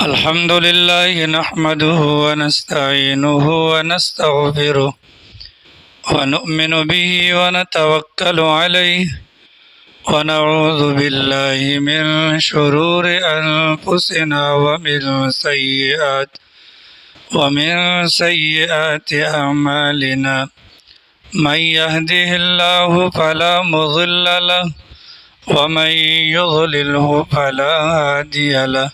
الحمد لله نحمده ونستعينه ونستغفره ونؤمن به ونتوكل عليه ونعوذ بالله من شرور أنفسنا ومن سيئات أعمالنا. من يهده الله فلا مضل له ومن يضلله فلا هادي له.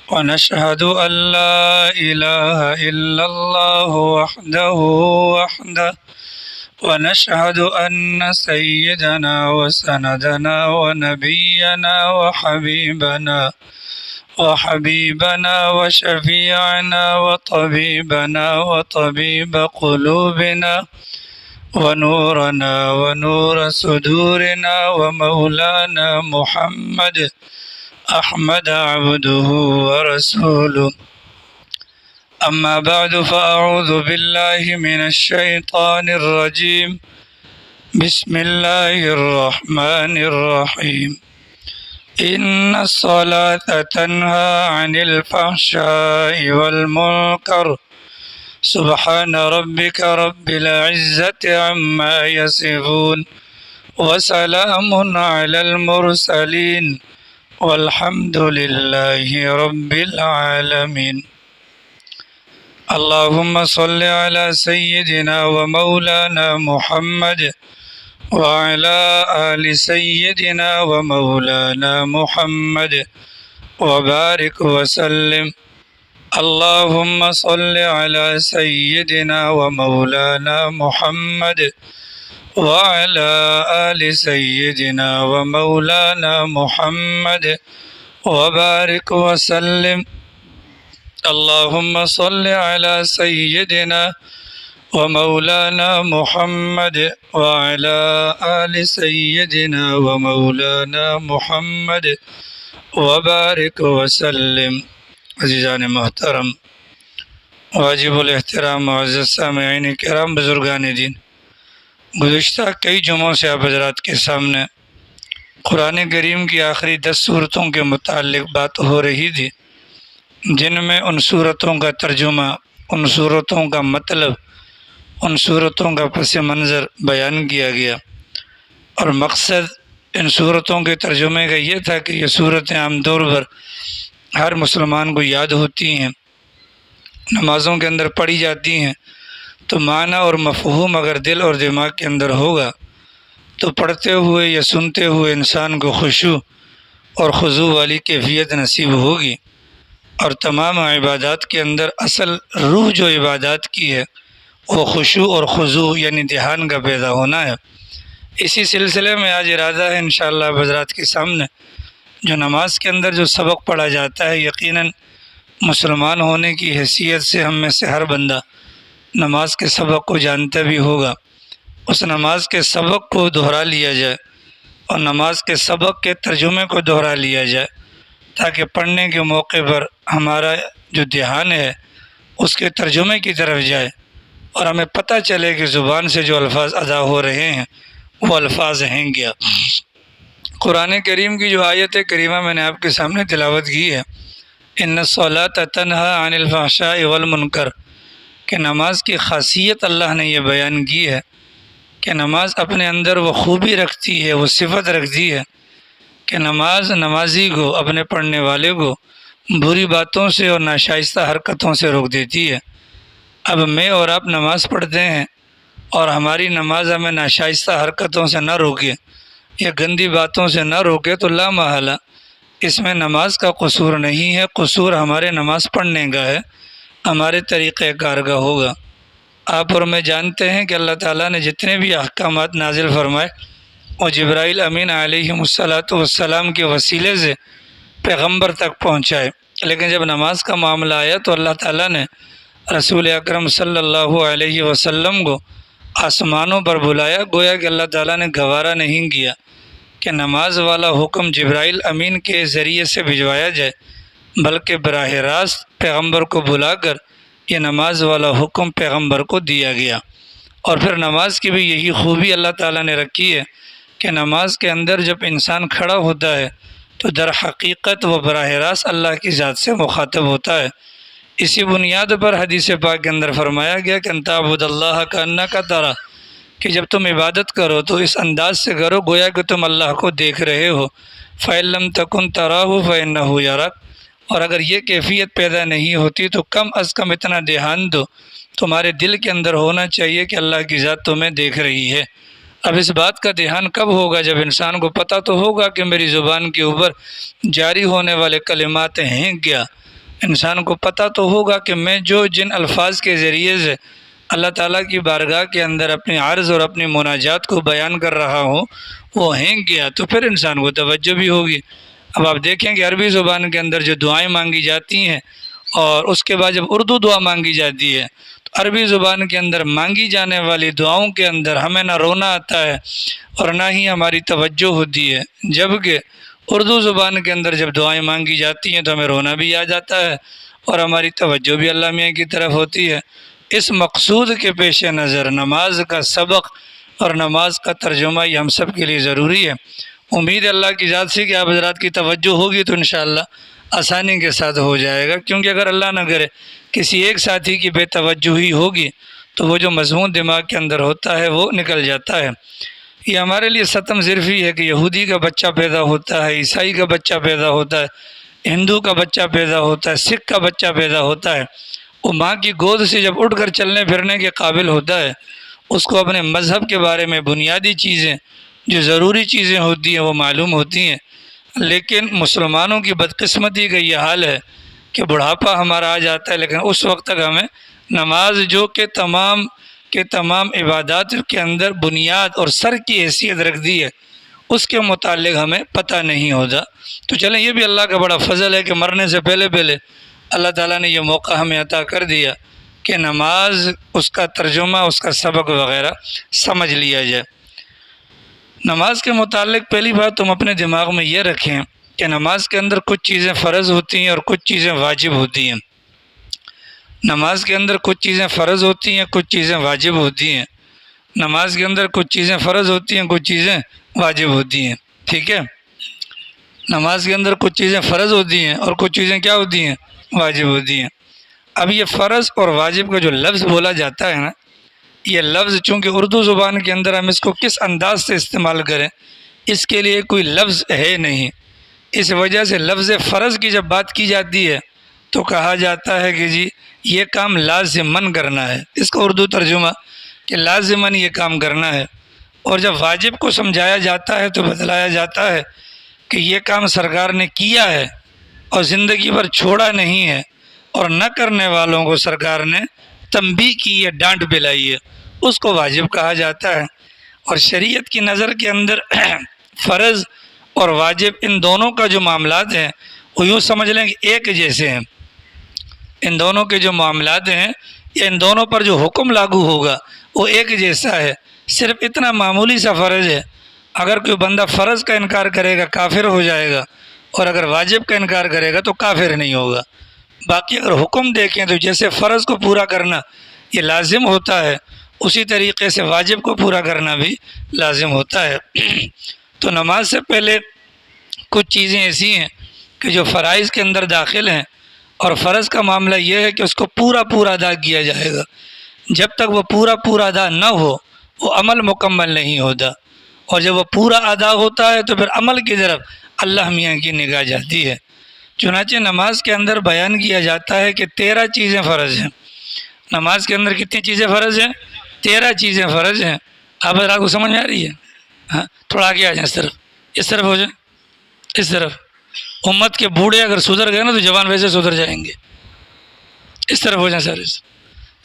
ونشهد أن لا إله إلا الله وحده ونشهد أن سيدنا وسندنا ونبينا وحبيبنا وشفيعنا وطبيبنا وطبيب قلوبنا ونورنا ونور صدورنا ومولانا محمد أحمد عبده ورسوله. أما بعد فأعوذ بالله من الشيطان الرجيم. بسم الله الرحمن الرحيم. إن الصلاة تنهى عن الفحشاء والمنكر. سبحان ربك رب العزة عما يصفون وسلام على المرسلين والحمد لله رب العالمين. اللهم صل على سيدنا ومولانا محمد وعلى آل سيدنا ومولانا محمد وبارك وسلم. اللهم صل على سيدنا ومولانا محمد وعلى آل سيدنا ومولانا محمد وبارك وسلم. اللهم صل على سيدنا ومولانا محمد وعلى آل سيدنا ومولانا محمد وبارك وسلم. عزیزان محترم، واجب الاحترام معزز سامعین کرام، بزرگان دین، گزشتہ کئی جمعوں سے آپ حضرات کے سامنے قرآن کریم کی آخری 10 صورتوں کے متعلق بات ہو رہی تھی، جن میں ان صورتوں کا ترجمہ، ان صورتوں کا مطلب، ان صورتوں کا پس منظر بیان کیا گیا، اور مقصد ان صورتوں کے ترجمے کا یہ تھا کہ یہ صورتیں عام طور پر ہر مسلمان کو یاد ہوتی ہیں، نمازوں کے اندر پڑھی جاتی ہیں، تو معنی اور مفہوم اگر دل اور دماغ کے اندر ہوگا تو پڑھتے ہوئے یا سنتے ہوئے انسان کو خشوع اور خضوع والی کیفیت نصیب ہوگی، اور تمام عبادات کے اندر اصل روح جو عبادات کی ہے وہ خشوع اور خضوع یعنی دھیان کا پیدا ہونا ہے۔ اسی سلسلے میں آج ارادہ ہے انشاءاللہ حضرات کے سامنے جو نماز کے اندر جو سبق پڑھا جاتا ہے، یقیناً مسلمان ہونے کی حیثیت سے ہم میں سے ہر بندہ نماز کے سبق کو جانتا بھی ہوگا، اس نماز کے سبق کو دہرا لیا جائے اور نماز کے سبق کے ترجمے کو دہرا لیا جائے، تاکہ پڑھنے کے موقع پر ہمارا جو دھیان ہے اس کے ترجمے کی طرف جائے اور ہمیں پتہ چلے کہ زبان سے جو الفاظ ادا ہو رہے ہیں وہ الفاظ ہیں کیا۔ قرآن کریم کی جو آیت کریمہ میں نے آپ کے سامنے تلاوت کی ہے، ان الصلاۃ تنہی عن الفحشاء والمنکر، کہ نماز کی خاصیت اللہ نے یہ بیان کی ہے کہ نماز اپنے اندر وہ خوبی رکھتی ہے، وہ صفت رکھتی ہے کہ نماز نمازی کو، اپنے پڑھنے والے کو بری باتوں سے اور ناشائستہ حرکتوں سے روک دیتی ہے۔ اب میں اور آپ نماز پڑھتے ہیں اور ہماری نماز ہمیں ناشائستہ حرکتوں سے نہ روکے یا گندی باتوں سے نہ روکے تو لا محالہ اس میں نماز کا قصور نہیں ہے، قصور ہمارے نماز پڑھنے کا ہے، ہمارے طریقہ کار کا ہوگا۔ آپ اور میں جانتے ہیں کہ اللہ تعالیٰ نے جتنے بھی احکامات نازل فرمائے وہ جبرائیل امین علیہ السلام کے وسیلے سے پیغمبر تک پہنچائے، لیکن جب نماز کا معاملہ آیا تو اللہ تعالیٰ نے رسول اکرم صلی اللہ علیہ وسلم کو آسمانوں پر بلایا، گویا کہ اللہ تعالیٰ نے گوارا نہیں کیا کہ نماز والا حکم جبرائیل امین کے ذریعے سے بھجوایا جائے، بلکہ براہ راست پیغمبر کو بلا کر یہ نماز والا حکم پیغمبر کو دیا گیا۔ اور پھر نماز کی بھی یہی خوبی اللہ تعالیٰ نے رکھی ہے کہ نماز کے اندر جب انسان کھڑا ہوتا ہے تو در حقیقت وہ براہ راست اللہ کی ذات سے مخاطب ہوتا ہے۔ اسی بنیاد پر حدیث پاک کے اندر فرمایا گیا کہ ان تعبد اللہ کأنک ترہ، کہ جب تم عبادت کرو تو اس انداز سے کرو گویا کہ تم اللہ کو دیکھ رہے ہو۔ فَإِن لَّمْ تَكُن تَرَاهُ فَإِنَّهُ يَرَاكَ، اور اگر یہ کیفیت پیدا نہیں ہوتی تو کم از کم اتنا دھیان دو، تمہارے دل کے اندر ہونا چاہیے کہ اللہ کی ذات تمہیں دیکھ رہی ہے۔ اب اس بات کا دھیان کب ہوگا؟ جب انسان کو پتہ تو ہوگا کہ میری زبان کے اوپر جاری ہونے والے کلمات ہیں کیا، انسان کو پتہ تو ہوگا کہ میں جو جن الفاظ کے ذریعے سے اللہ تعالیٰ کی بارگاہ کے اندر اپنی عرض اور اپنی مناجات کو بیان کر رہا ہوں وہ ہیں کیا، تو پھر انسان کو توجہ بھی ہوگی۔ اب آپ دیکھیں کہ عربی زبان کے اندر جو دعائیں مانگی جاتی ہیں اور اس کے بعد جب اردو دعا مانگی جاتی ہے تو عربی زبان کے اندر مانگی جانے والی دعاؤں کے اندر ہمیں نہ رونا آتا ہے اور نہ ہی ہماری توجہ ہوتی ہے، جبکہ اردو زبان کے اندر جب دعائیں مانگی جاتی ہیں تو ہمیں رونا بھی آ جاتا ہے اور ہماری توجہ بھی اللہ میاں کی طرف ہوتی ہے۔ اس مقصود کے پیش نظر نماز کا سبق اور نماز کا ترجمہ یہ ہم سب کے لیے ضروری ہے۔ امید ہے اللہ کی ذات سے کہ آپ حضرات کی توجہ ہوگی تو انشاءاللہ آسانی کے ساتھ ہو جائے گا، کیونکہ اگر اللہ نہ کرے کسی ایک ساتھی کی بے توجہی ہوگی تو وہ جو مضمون دماغ کے اندر ہوتا ہے وہ نکل جاتا ہے۔ یہ ہمارے لیے ستم صرفی ہے کہ یہودی کا بچہ پیدا ہوتا ہے، عیسائی کا بچہ پیدا ہوتا ہے، ہندو کا بچہ پیدا ہوتا ہے، سکھ کا بچہ پیدا ہوتا ہے، وہ ماں کی گود سے جب اٹھ کر چلنے پھرنے کے قابل ہوتا ہے، اس کو اپنے مذہب کے بارے میں بنیادی چیزیں جو ضروری چیزیں ہوتی ہیں وہ معلوم ہوتی ہیں۔ لیکن مسلمانوں کی بدقسمتی کا یہ حال ہے کہ بڑھاپا ہمارا آ جاتا ہے لیکن اس وقت تک ہمیں نماز جو کہ تمام عبادات کے اندر بنیاد اور سر کی حیثیت رکھ دی ہے اس کے متعلق ہمیں پتہ نہیں ہوتا۔ تو چلیں یہ بھی اللہ کا بڑا فضل ہے کہ مرنے سے پہلے اللہ تعالیٰ نے یہ موقع ہمیں عطا کر دیا کہ نماز اس کا ترجمہ اس کا سبق وغیرہ سمجھ لیا جائے۔ نماز کے متعلق پہلی بات تم اپنے دماغ میں یہ رکھیں کہ نماز کے اندر کچھ چیزیں فرض ہوتی ہیں اور کچھ چیزیں واجب ہوتی ہیں۔ نماز کے اندر کچھ چیزیں فرض ہوتی ہیں، کچھ چیزیں واجب ہوتی ہیں۔ نماز کے اندر کچھ چیزیں فرض ہوتی ہیں، کچھ چیزیں واجب ہوتی ہیں، ٹھیک ہے؟ نماز کے اندر کچھ چیزیں فرض ہوتی ہیں اور کچھ چیزیں کیا ہوتی ہیں؟ واجب ہوتی ہیں۔ اب یہ فرض اور واجب کا جو لفظ بولا جاتا ہے نا، یہ لفظ چونکہ اردو زبان کے اندر ہم اس کو کس انداز سے استعمال کریں اس کے لیے کوئی لفظ ہے نہیں، اس وجہ سے لفظ فرض کی جب بات کی جاتی ہے تو کہا جاتا ہے کہ جی یہ کام لازماً کرنا ہے، اس کا اردو ترجمہ کہ لازماً یہ کام کرنا ہے۔ اور جب واجب کو سمجھایا جاتا ہے تو بتلایا جاتا ہے کہ یہ کام سرکار نے کیا ہے اور زندگی بھر چھوڑا نہیں ہے اور نہ کرنے والوں کو سرکار نے تنبیہ کی ہے، ڈانٹ پلائی ہے، اس کو واجب کہا جاتا ہے۔ اور شریعت کی نظر کے اندر فرض اور واجب ان دونوں کا جو معاملات ہیں وہ یوں سمجھ لیں کہ ایک جیسے ہیں۔ ان دونوں کے جو معاملات ہیں یا ان دونوں پر جو حکم لاگو ہوگا وہ ایک جیسا ہے، صرف اتنا معمولی سا فرض ہے، اگر کوئی بندہ فرض کا انکار کرے گا کافر ہو جائے گا اور اگر واجب کا انکار کرے گا تو کافر نہیں ہوگا۔ باقی اگر حکم دیکھیں تو جیسے فرض کو پورا کرنا یہ لازم ہوتا ہے اسی طریقے سے واجب کو پورا کرنا بھی لازم ہوتا ہے۔ تو نماز سے پہلے کچھ چیزیں ایسی ہیں کہ جو فرائض کے اندر داخل ہیں اور فرض کا معاملہ یہ ہے کہ اس کو پورا ادا کیا جائے گا۔ جب تک وہ پورا ادا نہ ہو وہ عمل مکمل نہیں ہوتا، اور جب وہ پورا ادا ہوتا ہے تو پھر عمل کی طرف اللہ میاں کی نگاہ جاتی ہے۔ چنانچہ نماز کے اندر بیان کیا جاتا ہے کہ 13 چیزیں فرض ہیں۔ نماز کے اندر کتنی چیزیں فرض ہیں؟ 13 چیزیں فرض ہیں۔ آپ حضرات کو سمجھ میں آ رہی ہے؟ ہاں، تھوڑا آگے آ جائیں، اس طرف ہو جائیں، اس طرف۔ امت کے بوڑھے اگر سدھر گئے نا تو جوان ویسے سدھر جائیں گے۔ اس طرف ہو جائیں سر،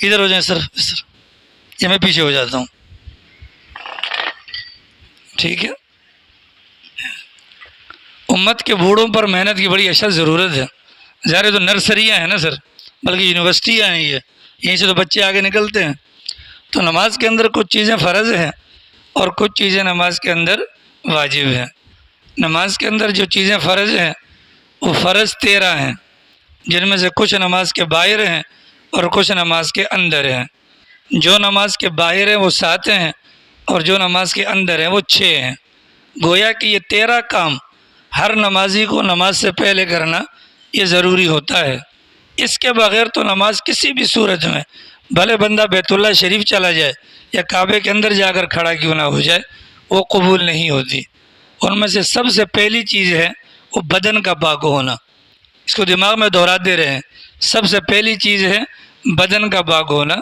ادھر ہو جائیں، اس طرف یہ میں پیچھے ہو جاتا ہوں، ٹھیک ہے؟ امت کے بوڑھوں پر محنت کی بڑی اشد ضرورت ہے۔ ظاہر تو نرسریاں ہیں نا سر، بلکہ یونیورسٹیاں ہیں، یہیں سے تو بچے آگے نکلتے ہیں۔ تو نماز کے اندر کچھ چیزیں فرض ہیں اور کچھ چیزیں نماز کے اندر واجب ہیں۔ نماز کے اندر جو چیزیں فرض ہیں وہ فرض 13 ہیں، جن میں سے کچھ نماز کے باہر ہیں اور کچھ نماز کے اندر ہیں۔ جو نماز کے باہر ہیں وہ 7 ہیں اور جو نماز کے اندر ہیں وہ 6 ہیں۔ گویا کہ یہ 13 کام ہر نمازی کو نماز سے پہلے کرنا یہ ضروری ہوتا ہے۔ اس کے بغیر تو نماز کسی بھی صورت میں، بھلے بندہ بیت اللہ شریف چلا جائے یا کعبے کے اندر جا کر کھڑا کیوں نہ ہو جائے، وہ قبول نہیں ہوتی۔ ان میں سے سب سے پہلی چیز ہے وہ بدن کا پاک ہونا۔ اس کو دماغ میں دہراتے رہیں، سب سے پہلی چیز ہے بدن کا پاک ہونا۔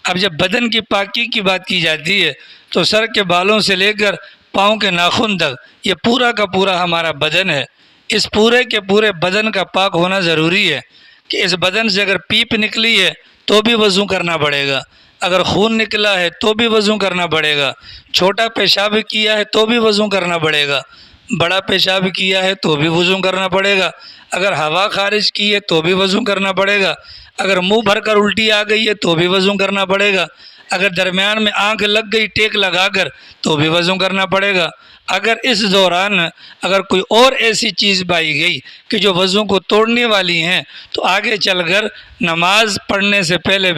اب جب بدن کی پاکی کی بات کی جاتی ہے تو سر کے بالوں سے لے کر پاؤں کے ناخن تک یہ پورا کا پورا ہمارا بدن ہے۔ اس پورے کے پورے بدن کا پاک ہونا ضروری ہے کہ اس بدن سے اگر پیپ نکلی ہے تو بھی وضو کرنا پڑے گا، اگر خون نکلا ہے تو بھی وضو کرنا پڑے گا، چھوٹا پیشاب کیا ہے تو بھی وضو کرنا پڑے گا، بڑا پیشاب کیا ہے تو بھی وضو کرنا پڑے گا، اگر ہوا خارج کی ہے تو بھی وضو کرنا پڑے گا، اگر منہ بھر کر الٹی آ گئی ہے تو بھی وضو کرنا پڑے گا، اگر درمیان میں آنکھ لگ گئی ٹیک لگا کر تو بھی وضو کرنا پڑے گا۔ اگر اس دوران اگر کوئی اور ایسی چیز پائی گئی کہ جو وضو کو توڑنے والی ہیں تو آگے چل کر نماز پڑھنے سے پہلے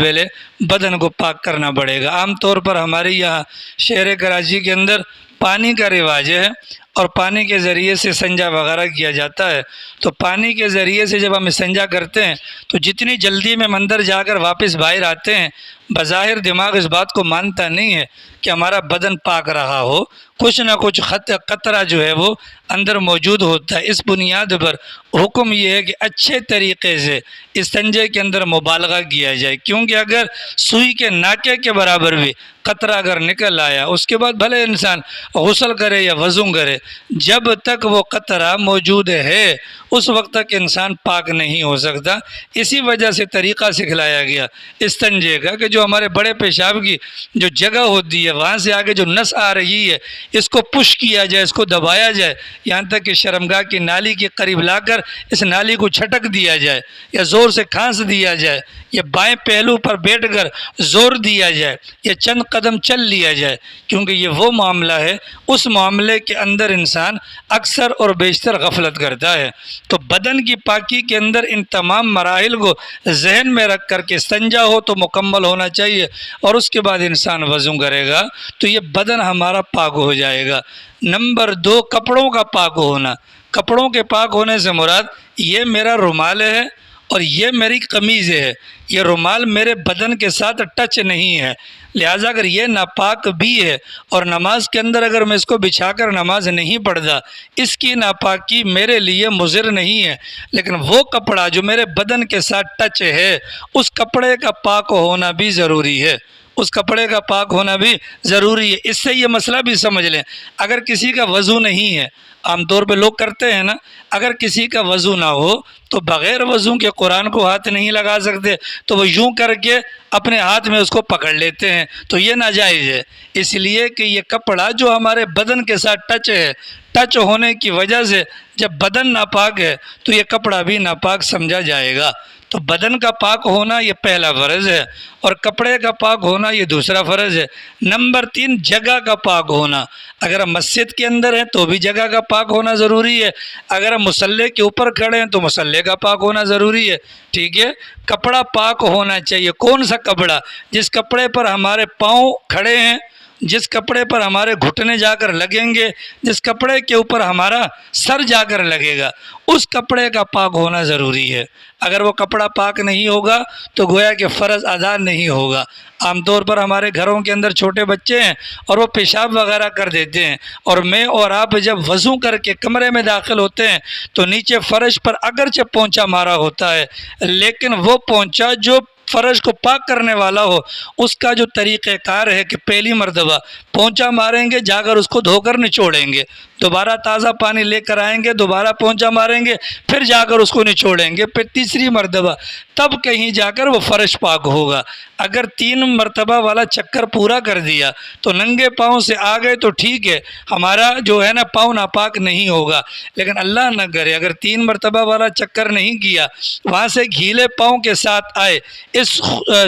بدن کو پاک کرنا پڑے گا۔ عام طور پر ہمارے یہاں شہر کراچی کے اندر پانی کا رواج ہے اور پانی کے ذریعے سے استنجا وغیرہ کیا جاتا ہے، تو پانی کے ذریعے سے جب ہم استنجا کرتے ہیں تو جتنی جلدی میں اندر جا کر واپس باہر آتے ہیں، بظاہر دماغ اس بات کو مانتا نہیں ہے کہ ہمارا بدن پاک رہا ہو، کچھ نہ کچھ قطرہ جو ہے وہ اندر موجود ہوتا ہے۔ اس بنیاد پر حکم یہ ہے کہ اچھے طریقے سے استنجے کے اندر مبالغہ کیا جائے، کیونکہ اگر سوئی کے ناکے کے برابر بھی قطرہ اگر نکل آیا، اس کے بعد بھلے انسان غسل کرے یا وضو کرے، جب تک وہ قطرہ موجود ہے اس وقت تک انسان پاک نہیں ہو سکتا۔ اسی وجہ سے طریقہ سکھلایا گیا استنجے کا کہ جو ہمارے بڑے پیشاب کی جو جگہ ہوتی ہے وہاں سے آگے جو نس آ رہی ہے اس کو پش کیا جائے، اس کو دبایا جائے، یہاں تک کہ شرمگاہ کی نالی کے قریب لا کر اس نالی کو چھٹک دیا جائے یا زور سے کھانس دیا جائے یا بائیں پہلو پر بیٹھ کر زور دیا جائے یا چند قدم چل لیا جائے، کیونکہ یہ وہ معاملہ ہے اس معاملے کے اندر انسان اکثر اور بیشتر غفلت کرتا ہے۔ تو بدن کی پاکی کے اندر ان تمام مراحل کو ذہن میں رکھ کر کے استنجا ہو تو مکمل ہونا چاہیے اور اس کے بعد انسان وضو کرے گا تو یہ بدن ہمارا پاک ہو جائے گا۔ نمبر 2، کپڑوں کا پاک ہونا۔ کپڑوں کے پاک ہونے سے مراد یہ میرا رومال ہے اور یہ میری قمیض ہے، یہ رومال میرے بدن کے ساتھ ٹچ نہیں ہے، لہٰذا اگر یہ ناپاک بھی ہے اور نماز کے اندر اگر میں اس کو بچھا کر نماز نہیں پڑھتا، اس کی ناپاکی میرے لیے مضر نہیں ہے، لیکن وہ کپڑا جو میرے بدن کے ساتھ ٹچ ہے اس کپڑے کا پاک ہونا بھی ضروری ہے، اس کپڑے کا پاک ہونا بھی ضروری ہے۔ اس سے یہ مسئلہ بھی سمجھ لیں، اگر کسی کا وضو نہیں ہے، عام طور پہ لوگ کرتے ہیں نا، اگر کسی کا وضو نہ ہو تو بغیر وضو کے قرآن کو ہاتھ نہیں لگا سکتے، تو وہ یوں کر کے اپنے ہاتھ میں اس کو پکڑ لیتے ہیں، تو یہ ناجائز ہے، اس لیے کہ یہ کپڑا جو ہمارے بدن کے ساتھ ٹچ ہے، ٹچ ہونے کی وجہ سے جب بدن ناپاک ہے تو یہ کپڑا بھی ناپاک سمجھا جائے گا۔ تو بدن کا پاک ہونا یہ پہلا فرض ہے اور کپڑے کا پاک ہونا یہ دوسرا فرض ہے۔ نمبر 3، جگہ کا پاک ہونا۔ اگر ہم مسجد کے اندر ہیں تو بھی جگہ کا پاک ہونا ضروری ہے، اگر ہم مصلی کے اوپر کھڑے ہیں تو مصلی کا پاک ہونا ضروری ہے، ٹھیک ہے۔ کپڑا پاک ہونا چاہیے۔ کون سا کپڑا؟ جس کپڑے پر ہمارے پاؤں کھڑے ہیں، جس کپڑے پر ہمارے گھٹنے جا کر لگیں گے، جس کپڑے کے اوپر ہمارا سر جا کر لگے گا، اس کپڑے کا پاک ہونا ضروری ہے۔ اگر وہ کپڑا پاک نہیں ہوگا تو گویا کہ فرض ادا نہیں ہوگا۔ عام طور پر ہمارے گھروں کے اندر چھوٹے بچے ہیں اور وہ پیشاب وغیرہ کر دیتے ہیں، اور میں اور آپ جب وضو کر کے کمرے میں داخل ہوتے ہیں تو نیچے فرش پر اگرچہ پونچھا مارا ہوتا ہے، لیکن وہ پونچھا جو فرش کو پاک کرنے والا ہو اس کا جو طریقہ کار ہے کہ پہلی مرتبہ پونچھا ماریں گے، جا کر اس کو دھو کر نچوڑیں گے، دوبارہ تازہ پانی لے کر آئیں گے، دوبارہ پونچھا ماریں گے، پھر جا کر اس کو نچوڑیں گے، پھر تیسری مرتبہ، تب کہیں جا کر وہ فرش پاک ہوگا۔ اگر 3 مرتبہ والا چکر پورا کر دیا تو ننگے پاؤں سے آ گئے تو ٹھیک ہے، ہمارا جو ہے نا پاؤں ناپاک نہیں ہوگا، لیکن اللہ نہ کرے اگر 3 مرتبہ والا چکر نہیں کیا، وہاں سے گھیلے پاؤں کے ساتھ آئے، اس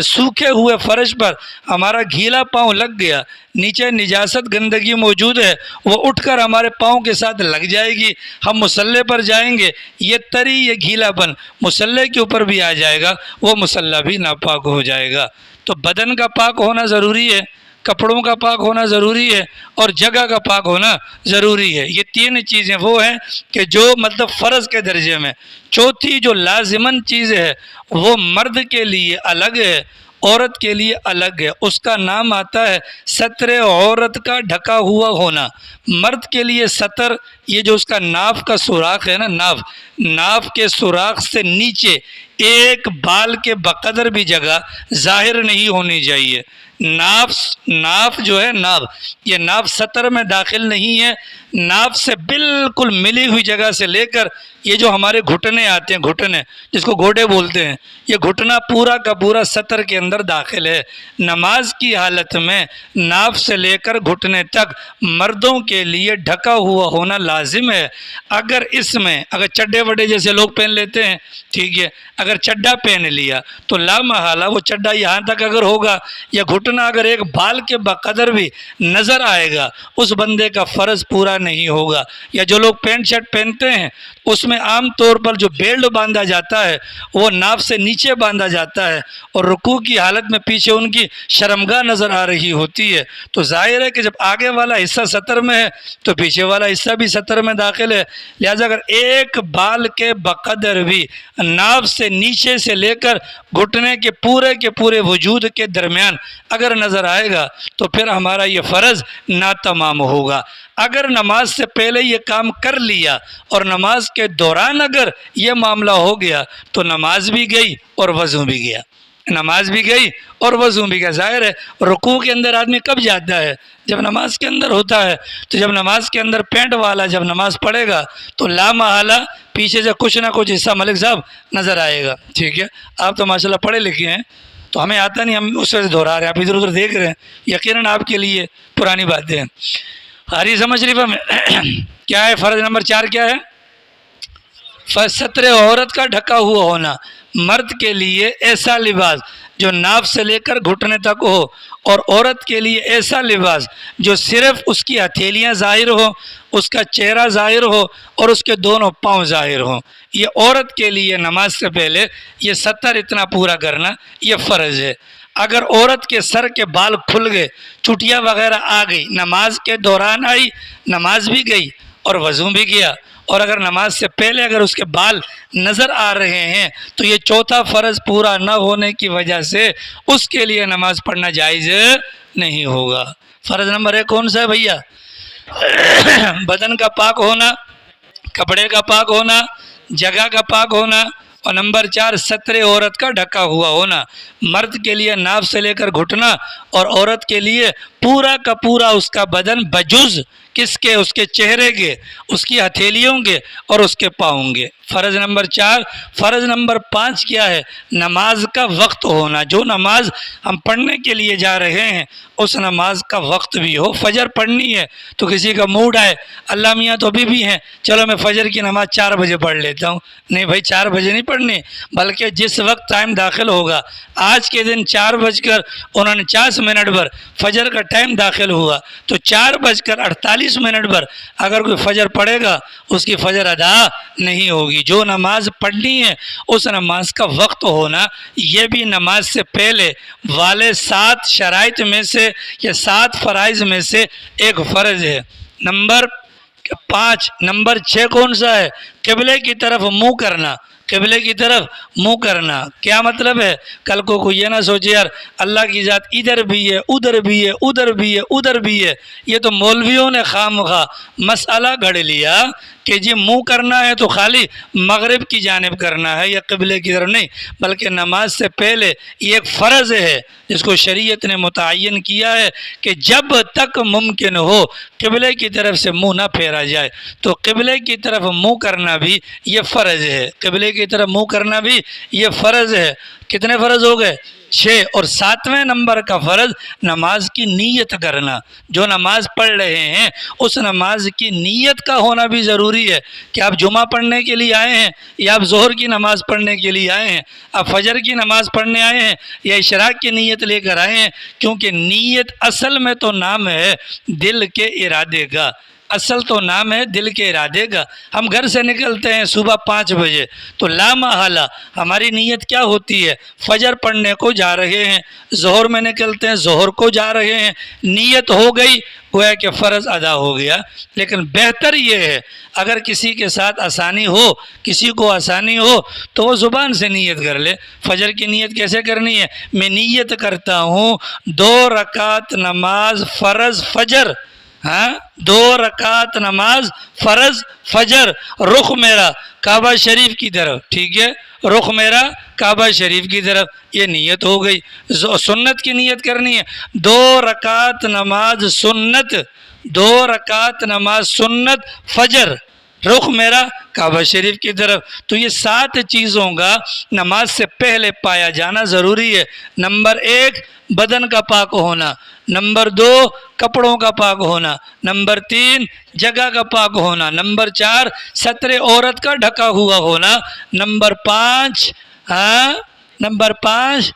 سوکھے ہوئے فرش پر ہمارا گھیلا پاؤں لگ گیا، نیچے نجاست گندگی موجود ہے، وہ اٹھ کر ہمارے پاؤں کے ساتھ لگ جائے گی، ہم مصلی پر جائیں گے، یہ تری یہ گھیلا پن مصلی کے اوپر بھی آ جائے گا، وہ مصلی بھی ناپاک ہو جائے گا۔ تو بدن کا پاک ہونا ضروری ہے، کپڑوں کا پاک ہونا ضروری ہے اور جگہ کا پاک ہونا ضروری ہے۔ یہ تین چیزیں وہ ہیں کہ جو مطلب فرض کے درجے میں۔ چوتھی جو لازماً چیز ہے وہ مرد کے لیے الگ ہے، عورت کے لیے الگ ہے، اس کا نام آتا ہے ستر عورت کا ڈھکا ہوا ہونا۔ مرد کے لیے ستر، یہ جو اس کا ناف کا سوراخ ہے نا، ناف کے سوراخ سے نیچے ایک بال کے بقدر بھی جگہ ظاہر نہیں ہونی چاہیے۔ ناف جو ہے، یہ ناف ستر میں داخل نہیں ہے۔ ناف سے بالکل ملی ہوئی جگہ سے لے کر یہ جو ہمارے گھٹنے آتے ہیں، گھٹنے جس کو گوڑے بولتے ہیں، یہ گھٹنا پورا کا پورا ستر کے اندر داخل ہے۔ نماز کی حالت میں ناف سے لے کر گھٹنے تک مردوں کے لیے ڈھکا ہوا ہونا لازم ہے۔ اگر چڈے وڈے جیسے لوگ پہن لیتے ہیں، ٹھیک ہے، اگر چڈا پہن لیا تو لا محالہ وہ چڈا یہاں تک اگر ہوگا یا گھٹنا اگر ایک بال کے بقدر بھی نظر آئے گا، اس بندے کا فرض پورا نہیں ہوگا۔ یا جو لوگ پینٹ شرٹ پہنتے ہیں اس میں عام طور پر جو بیلٹ باندھا جاتا ہے وہ ناف سے نیچے باندھا جاتا ہے اور رکوع کی حالت میں پیچھے ان کی شرمگاہ نظر آ رہی ہوتی ہے، تو ظاہر ہے کہ جب آگے والا حصہ ستر میں ہے تو پیچھے والا حصہ بھی ستر میں داخل ہے۔ لہذا اگر ایک بال کے بقدر بھی ناف سے نیچے سے لے کر گھٹنے کے پورے وجود کے درمیان اگر نظر آئے گا تو پھر ہمارا یہ فرض ناتمام ہوگا۔ اگر نماز سے پہلے یہ کام کر لیا اور نماز کے دوران اگر یہ معاملہ ہو گیا تو نماز بھی گئی اور وضو بھی گیا، نماز بھی گئی اور وضو بھی گیا۔ ظاہر ہے رکوع کے اندر آدمی کب جاتا ہے؟ جب نماز کے اندر ہوتا ہے۔ تو جب نماز کے اندر پینٹ والا جب نماز پڑھے گا تو لا محالہ پیچھے سے کچھ نہ کچھ حصہ ملک صاحب نظر آئے گا، ٹھیک ہے۔ آپ تو ماشاءاللہ پڑھے لکھے ہیں تو ہمیں آتا نہیں، ہم اس وجہ سے دہرا رہے ہیں، آپ ادھر ادھر دیکھ رہے ہیں، یقیناً آپ کے لیے پرانی باتیں ہیں۔ حدیث شریفہ میں کیا ہے؟ فرض نمبر 4 کیا ہے؟ ستر عورت کا ڈھکا ہوا ہونا۔ مرد کے لیے ایسا لباس جو ناف سے لے کر گھٹنے تک ہو، اور عورت کے لیے ایسا لباس جو صرف اس کی ہتھیلیاں ظاہر ہو، اس کا چہرہ ظاہر ہو اور اس کے دونوں پاؤں ظاہر ہوں۔ یہ عورت کے لیے نماز سے پہلے یہ ستر اتنا پورا کرنا یہ فرض ہے۔ اگر عورت کے سر کے بال کھل گئے، چٹیاں وغیرہ آ گئی، نماز کے دوران آئی، نماز بھی گئی اور وضو بھی گیا، اور اگر نماز سے پہلے اگر اس کے بال نظر آ رہے ہیں تو یہ چوتھا فرض پورا نہ ہونے کی وجہ سے اس کے لیے نماز پڑھنا جائز نہیں ہوگا۔ فرض نمبر 1 کون سا ہے بھیا؟ بدن کا پاک ہونا، کپڑے کا پاک ہونا، جگہ کا پاک ہونا، اور نمبر 4 ستر عورت کا ڈھکا ہوا ہونا۔ مرد کے لیے ناف سے لے کر گھٹنا اور عورت کے لیے پورا کا پورا اس کا بدن بجز کس کے؟ اس کے چہرے کے، اس کی ہتھیلیوں کے اور اس کے پاؤں کے۔ فرض نمبر 4۔ فرض نمبر 5 کیا ہے؟ نماز کا وقت ہونا۔ جو نماز ہم پڑھنے کے لیے جا رہے ہیں اس نماز کا وقت بھی ہو۔ فجر پڑھنی ہے تو کسی کا موڈ آئے، اللہ میاں تو ابھی بھی ہیں، چلو میں فجر کی نماز 4 بجے پڑھ لیتا ہوں۔ نہیں بھائی، 4 بجے نہیں پڑھنی، بلکہ جس وقت ٹائم داخل ہوگا۔ آج کے دن 4:49 پر فجر کا ٹائم داخل ہوا تو 4:48 پر اگر کوئی فجر پڑھے گا اس کی فجر ادا نہیں ہوگی۔ جو نماز پڑھنی ہے اس نماز کا وقت ہونا یہ بھی نماز سے پہلے والے 7 شرائط میں سے یا 7 فرائض میں سے ایک فرض ہے۔ نمبر 5۔ نمبر 6 کون سا ہے؟ قبلے کی طرف منہ کرنا۔ قبلے کی طرف منہ کرنا کیا مطلب ہے؟ کل کو کوئی یہ نہ سوچے یار اللہ کی ذات ادھر بھی ہے، ادھر بھی ہے، ادھر بھی ہے، ادھر بھی ہے۔ یہ تو مولویوں نے خامخواہ مسئلہ گھڑ لیا کہ جی منہ کرنا ہے تو خالی مغرب کی جانب کرنا ہے یا قبلے کی طرف نہیں، بلکہ نماز سے پہلے یہ ایک فرض ہے جس کو شریعت نے متعین کیا ہے کہ جب تک ممکن ہو قبلے کی طرف سے منہ نہ پھیرا جائے، تو قبلے کی طرف منہ کرنا بھی یہ فرض ہے۔ قبلے کی طرف منہ کرنا بھی یہ فرض ہے۔ کتنے فرض ہو گئے؟ 6۔ اور 7ویں نمبر کا فرض نماز کی نیت کرنا۔ جو نماز پڑھ رہے ہیں اس نماز کی نیت کا ہونا بھی ضروری ہے کہ آپ جمعہ پڑھنے کے لیے آئے ہیں یا آپ ظہر کی نماز پڑھنے کے لیے آئے ہیں، آپ فجر کی نماز پڑھنے آئے ہیں یا اشراق کی نیت لے کر آئے ہیں، کیونکہ نیت اصل میں تو نام ہے دل کے ارادے کا۔ اصل تو نام ہے دل کے ارادے کا. ہم گھر سے نکلتے ہیں صبح 5 بجے تو لا محالہ ہماری نیت کیا ہوتی ہے؟ فجر پڑھنے کو جا رہے ہیں. ظہر میں نکلتے ہیں ظہر کو جا رہے ہیں، نیت ہو گئی، گویا کہ فرض ادا ہو گیا. لیکن بہتر یہ ہے اگر کسی کے ساتھ آسانی ہو، کسی کو آسانی ہو تو وہ زبان سے نیت کر لے. فجر کی نیت کیسے کرنی ہے؟ میں نیت کرتا ہوں 2 رکعت نماز فرض فجر. 2 رکعت نماز فرض فجر، رخ میرا کعبہ شریف کی طرف. ٹھیک ہے، رخ میرا کعبہ شریف کی طرف، یہ نیت ہو گئی. سنت کی نیت کرنی ہے 2 رکعت نماز سنت، 2 رکعت نماز سنت فجر، رخ میرا کعبہ شریف کی طرف. تو یہ 7 چیزوں کا نماز سے پہلے پایا جانا ضروری ہے. نمبر 1 بدن کا پاک ہونا، نمبر 2 کپڑوں کا پاک ہونا، نمبر 3 جگہ کا پاک ہونا، نمبر 4 ستر عورت کا ڈھکا ہوا ہونا، نمبر 5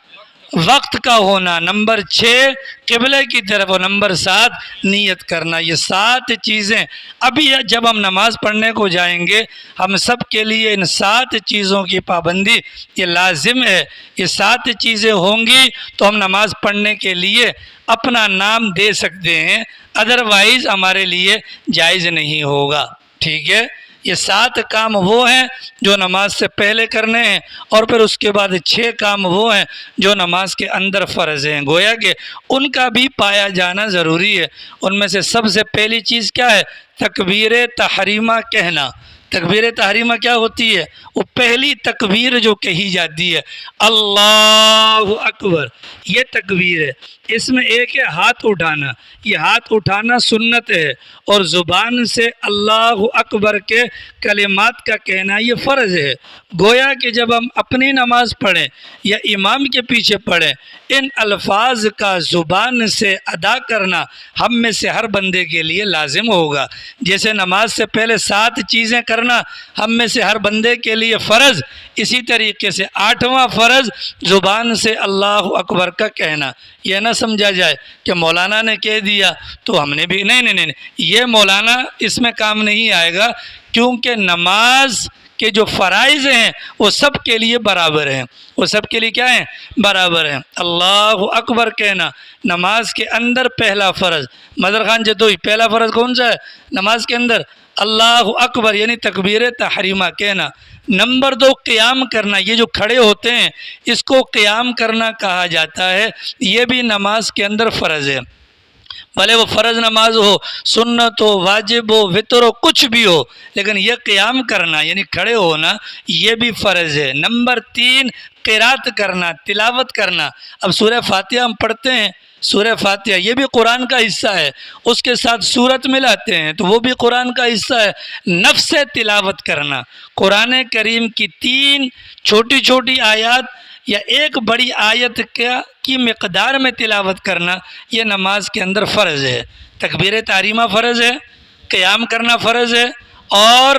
وقت کا ہونا، نمبر 6 قبلے کی طرف، اور نمبر 7 نیت کرنا. یہ 7 چیزیں ابھی جب ہم نماز پڑھنے کو جائیں گے ہم سب کے لیے ان 7 چیزوں کی پابندی یہ لازم ہے. یہ 7 چیزیں ہوں گی تو ہم نماز پڑھنے کے لیے اپنا نام دے سکتے ہیں، ادروائز ہمارے لیے جائز نہیں ہوگا. ٹھیک ہے، یہ 7 کام وہ ہیں جو نماز سے پہلے کرنے ہیں، اور پھر اس کے بعد 6 کام وہ ہیں جو نماز کے اندر فرض ہیں. گویا کہ ان کا بھی پایا جانا ضروری ہے. ان میں سے سب سے پہلی چیز کیا ہے؟ تکبیر تحریمہ کہنا. تکبیر تحریمہ کیا ہوتی ہے؟ وہ پہلی تکبیر جو کہی جاتی ہے، اللہ اکبر، یہ تکبیر ہے. اس میں ایک ہے ہاتھ اٹھانا، یہ ہاتھ اٹھانا سنت ہے، اور زبان سے اللہ اکبر کے کلمات کا کہنا یہ فرض ہے. گویا کہ جب ہم اپنی نماز پڑھیں یا امام کے پیچھے پڑھیں، ان الفاظ کا زبان سے ادا کرنا ہم میں سے ہر بندے کے لیے لازم ہوگا. جیسے نماز سے پہلے 7 چیزیں کرنا ہم میں سے ہر بندے کے لیے فرض، اسی طریقے سے 8واں فرض زبان سے اللہ اکبر کا کہنا. یہ نہ سمجھا جائے کہ مولانا نے کہہ دیا تو ہم نے بھی، نہیں، یہ مولانا اس میں کام نہیں آئے گا، کیونکہ نماز کے جو فرائض ہیں وہ سب کے لیے برابر ہیں. وہ سب کے لیے کیا ہیں؟ برابر ہیں. اللہ اکبر کہنا نماز کے اندر پہلا فرض. مظہر خان جدوئی، پہلا فرض کون سا ہے نماز کے اندر؟ اللہ اکبر یعنی تکبیر تحریمہ کہنا. نمبر 2 قیام کرنا. یہ جو کھڑے ہوتے ہیں اس کو قیام کرنا کہا جاتا ہے. یہ بھی نماز کے اندر فرض ہے، بھلے وہ فرض نماز ہو، سنت ہو، واجب ہو، وتر ہو، کچھ بھی ہو، لیکن یہ قیام کرنا یعنی کھڑے ہونا یہ بھی فرض ہے. نمبر 3 قرات کرنا، تلاوت کرنا. اب سورہ فاتحہ ہم پڑھتے ہیں، سورہ فاتحہ یہ بھی قرآن کا حصہ ہے، اس کے ساتھ سورت ملاتے ہیں تو وہ بھی قرآن کا حصہ ہے. نفس تلاوت کرنا، قرآن کریم کی 3 چھوٹی چھوٹی آیات یا ایک بڑی آیت کی مقدار میں تلاوت کرنا یہ نماز کے اندر فرض ہے. تکبیر تحریمہ فرض ہے، قیام کرنا فرض ہے، اور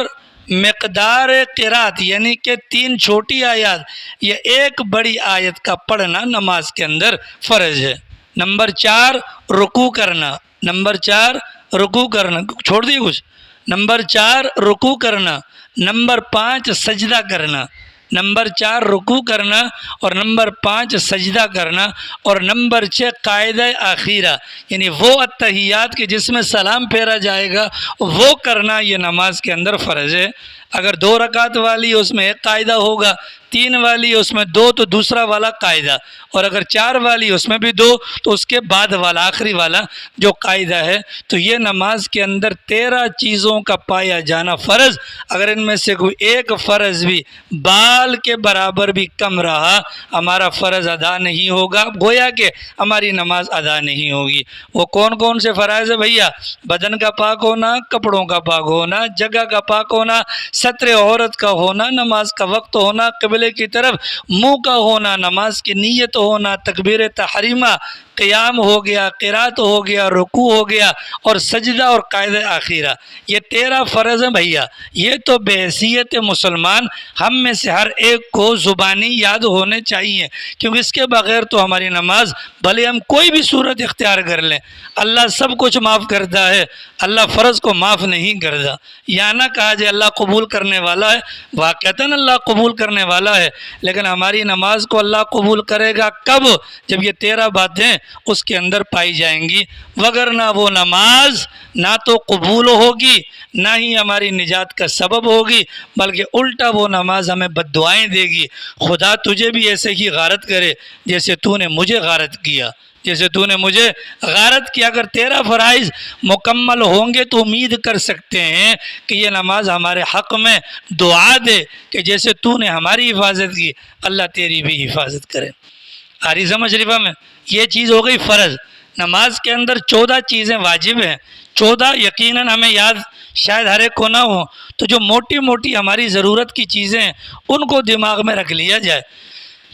مقدار قرات یعنی کہ 3 چھوٹی آیات یا ایک بڑی آیت کا پڑھنا نماز کے اندر فرض ہے. نمبر 4 رکوع کرنا. نمبر 4 رکوع کرنا، چھوڑ دیے کچھ. نمبر 4 رکوع کرنا. نمبر 5 سجدہ کرنا. نمبر 4 رکوع کرنا، اور نمبر 5 سجدہ کرنا، اور نمبر 6 قاعدہ اخیرہ یعنی وہ اتحیات کے جس میں سلام پھیرا جائے گا وہ کرنا یہ نماز کے اندر فرض ہے. اگر 2 رکعت والی اس میں ایک قاعدہ ہوگا، 3 والی اس میں 2 تو دوسرا والا قاعدہ، اور اگر 4 والی اس میں بھی 2 تو اس کے بعد والا آخری والا جو قاعدہ ہے. تو یہ نماز کے اندر 13 چیزوں کا پایا جانا فرض. اگر ان میں سے کوئی ایک فرض بھی بال کے برابر بھی کم رہا ہمارا فرض ادا نہیں ہوگا، گویا کہ ہماری نماز ادا نہیں ہوگی. وہ کون کون سے فرائض ہے بھیا؟ بدن کا پاک ہونا، کپڑوں کا پاک ہونا، جگہ کا پاک ہونا، ستر عورت کا ہونا، نماز کا وقت ہونا، قبلے کی طرف منہ کا ہونا، نماز کی نیت ہونا، تکبیر تحریمہ قیام ہو گیا، قرات ہو گیا، رکوع ہو گیا، اور سجدہ اور قاعدہ آخرہ، یہ 13 فرض ہیں بھیا۔ یہ تو بحیثیت مسلمان ہم میں سے ہر ایک کو زبانی یاد ہونے چاہیے، کیونکہ اس کے بغیر تو ہماری نماز بھلے ہم کوئی بھی صورت اختیار کر لیں، اللہ سب کچھ معاف کرتا ہے، اللہ فرض کو معاف نہیں کرتا۔ یا نہ کہا جائے اللہ قبول کرنے والا ہے، واقعتاً اللہ قبول کرنے والا ہے، لیکن ہماری نماز کو اللہ قبول کرے گا کب؟ جب یہ 13 باتیں اس کے اندر پائی جائیں گی، وگرنہ وہ نماز نہ تو قبول ہوگی، نہ ہی ہماری نجات کا سبب ہوگی، بلکہ الٹا وہ نماز ہمیں بد دعائیں دے گی۔ خدا تجھے بھی ایسے ہی غارت کرے جیسے تو نے مجھے غارت کیا، جیسے تو نے مجھے غارت کیا۔ اگر 13 فرائض مکمل ہوں گے تو امید کر سکتے ہیں کہ یہ نماز ہمارے حق میں دعا دے کہ جیسے تو نے ہماری حفاظت کی، اللہ تیری بھی حفاظت کرے۔ آ رہی سمجھ شریفہ میں؟ یہ چیز ہو گئی فرض۔ نماز کے اندر 14 چیزیں واجب ہیں، 14 یقیناً ہمیں یاد شاید ہر ایک کو نہ ہو، تو جو موٹی موٹی ہماری ضرورت کی چیزیں ہیں ان کو دماغ میں رکھ لیا جائے۔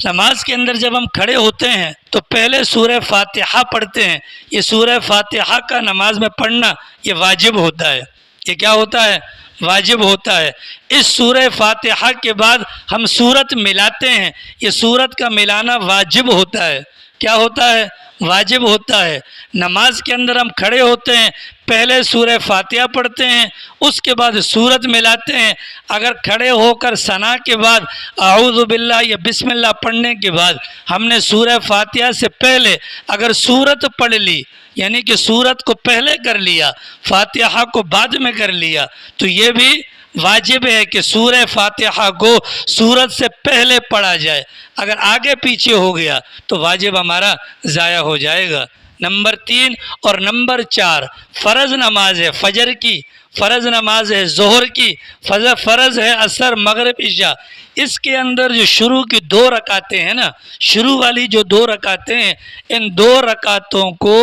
نماز کے اندر جب ہم کھڑے ہوتے ہیں تو پہلے سورہ فاتحہ پڑھتے ہیں۔ یہ سورہ فاتحہ کا نماز میں پڑھنا یہ واجب ہوتا ہے۔ یہ کیا ہوتا ہے؟ واجب ہوتا ہے۔ اس سورہ فاتحہ کے بعد ہم سورت ملاتے ہیں، یہ سورت کا ملانا واجب ہوتا ہے۔ کیا ہوتا ہے؟ واجب ہوتا ہے۔ نماز کے اندر ہم کھڑے ہوتے ہیں، پہلے سورہ فاتحہ پڑھتے ہیں، اس کے بعد سورت ملاتے ہیں۔ اگر کھڑے ہو کر ثنا کے بعد اعوذ باللہ یا بسم اللہ پڑھنے کے بعد ہم نے سورہ فاتحہ سے پہلے اگر سورت پڑھ لی، یعنی کہ سورت کو پہلے کر لیا، فاتحہ کو بعد میں کر لیا، تو یہ بھی واجب ہے کہ سورہ فاتحہ کو سورت سے پہلے پڑھا جائے۔ اگر آگے پیچھے ہو گیا تو واجب ہمارا ضائع ہو جائے گا۔ نمبر 3 اور نمبر 4 فرض نماز ہے فجر کی، فرض نماز ہے ظہر کی، فرض ہے عصر مغرب عشاء۔ اس کے اندر جو شروع کی 2 رکعتیں ہیں نا، شروع والی جو 2 رکعتیں ہیں، ان 2 رکعتوں کو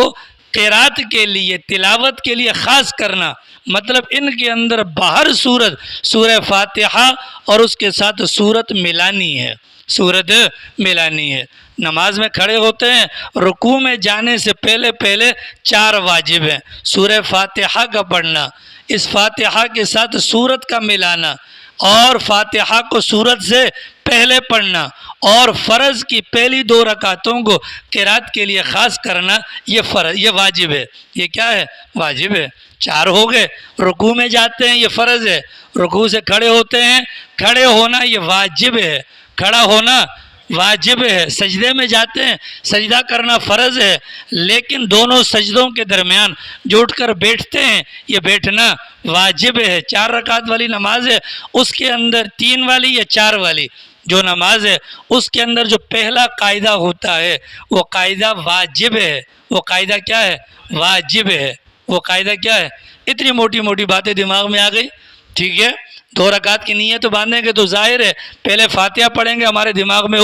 قرات کے لیے، تلاوت کے لیے خاص کرنا، مطلب ان کے اندر باہر سورہ فاتحہ اور اس کے ساتھ سورت ملانی ہے، سورت ملانی ہے۔ نماز میں کھڑے ہوتے ہیں، رکوع میں جانے سے پہلے 4 واجب ہیں۔ سورہ فاتحہ کا پڑھنا، اس فاتحہ کے ساتھ سورت کا ملانا، اور فاتحہ کو سورت سے پہلے پڑھنا، اور فرض کی پہلی 2 رکعتوں کو قرات کے لیے خاص کرنا، یہ واجب ہے۔ یہ کیا ہے؟ واجب ہے۔ 4 ہو گئے۔ رکوع میں جاتے ہیں، یہ فرض ہے۔ رکوع سے کھڑے ہوتے ہیں، کھڑے ہونا یہ واجب ہے، کھڑا ہونا واجب ہے۔ سجدے میں جاتے ہیں، سجدہ کرنا فرض ہے، لیکن دونوں سجدوں کے درمیان جو اٹھ کر بیٹھتے ہیں یہ بیٹھنا واجب ہے۔ 4 رکعت والی نماز ہے، اس کے اندر 3 والی یا 4 والی جو نماز ہے اس کے اندر جو پہلا قاعدہ ہوتا ہے وہ قاعدہ واجب ہے۔ وہ قاعدہ کیا ہے؟ واجب ہے۔ وہ قاعدہ کیا ہے؟ اتنی موٹی موٹی باتیں دماغ میں آ گئی، ٹھیک ہے۔ 2 رکعت کی نیت باندھیں گے تو ظاہر ہے پہلے فاتحہ پڑھیں گے، ہمارے دماغ میں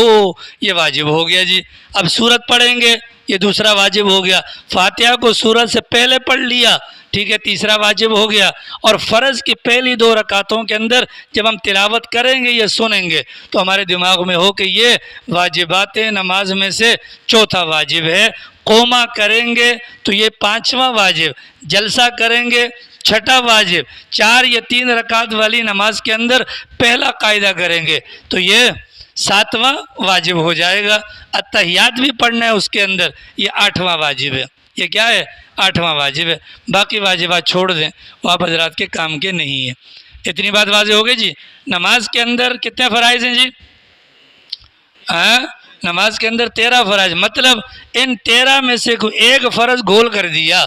یہ واجب ہو گیا جی۔ اب سورت پڑھیں گے، یہ دوسرا واجب ہو گیا۔ فاتحہ کو سورت سے پہلے پڑھ لیا، ٹھیک ہے، تیسرا واجب ہو گیا۔ اور فرض کی پہلی 2 رکعتوں کے اندر جب ہم تلاوت کریں گے یا سنیں گے تو ہمارے دماغ میں ہو کہ یہ واجبات نماز میں سے چوتھا واجب ہے۔ قوما کریں گے تو یہ 5واں واجب، جلسہ کریں گے 6واں واجب، 4 یا 3 رکعت والی نماز کے اندر پہلا قاعدہ کریں گے تو یہ 7واں واجب ہو جائے گا۔ اتحیات بھی پڑھنا ہے اس کے اندر، یہ 8واں واجب ہے۔ یہ کیا ہے؟ 8واں واجب ہے۔ باقی واجبات چھوڑ دیں، وہ آپ حضرات کے کام کے نہیں ہیں۔ اتنی بات واضح ہو گئی جی۔ نماز کے اندر کتنے فرائض ہیں جی؟ نماز کے اندر 13 فرائض، مطلب ان 13 میں سے کوئی ایک فرض گول کر دیا،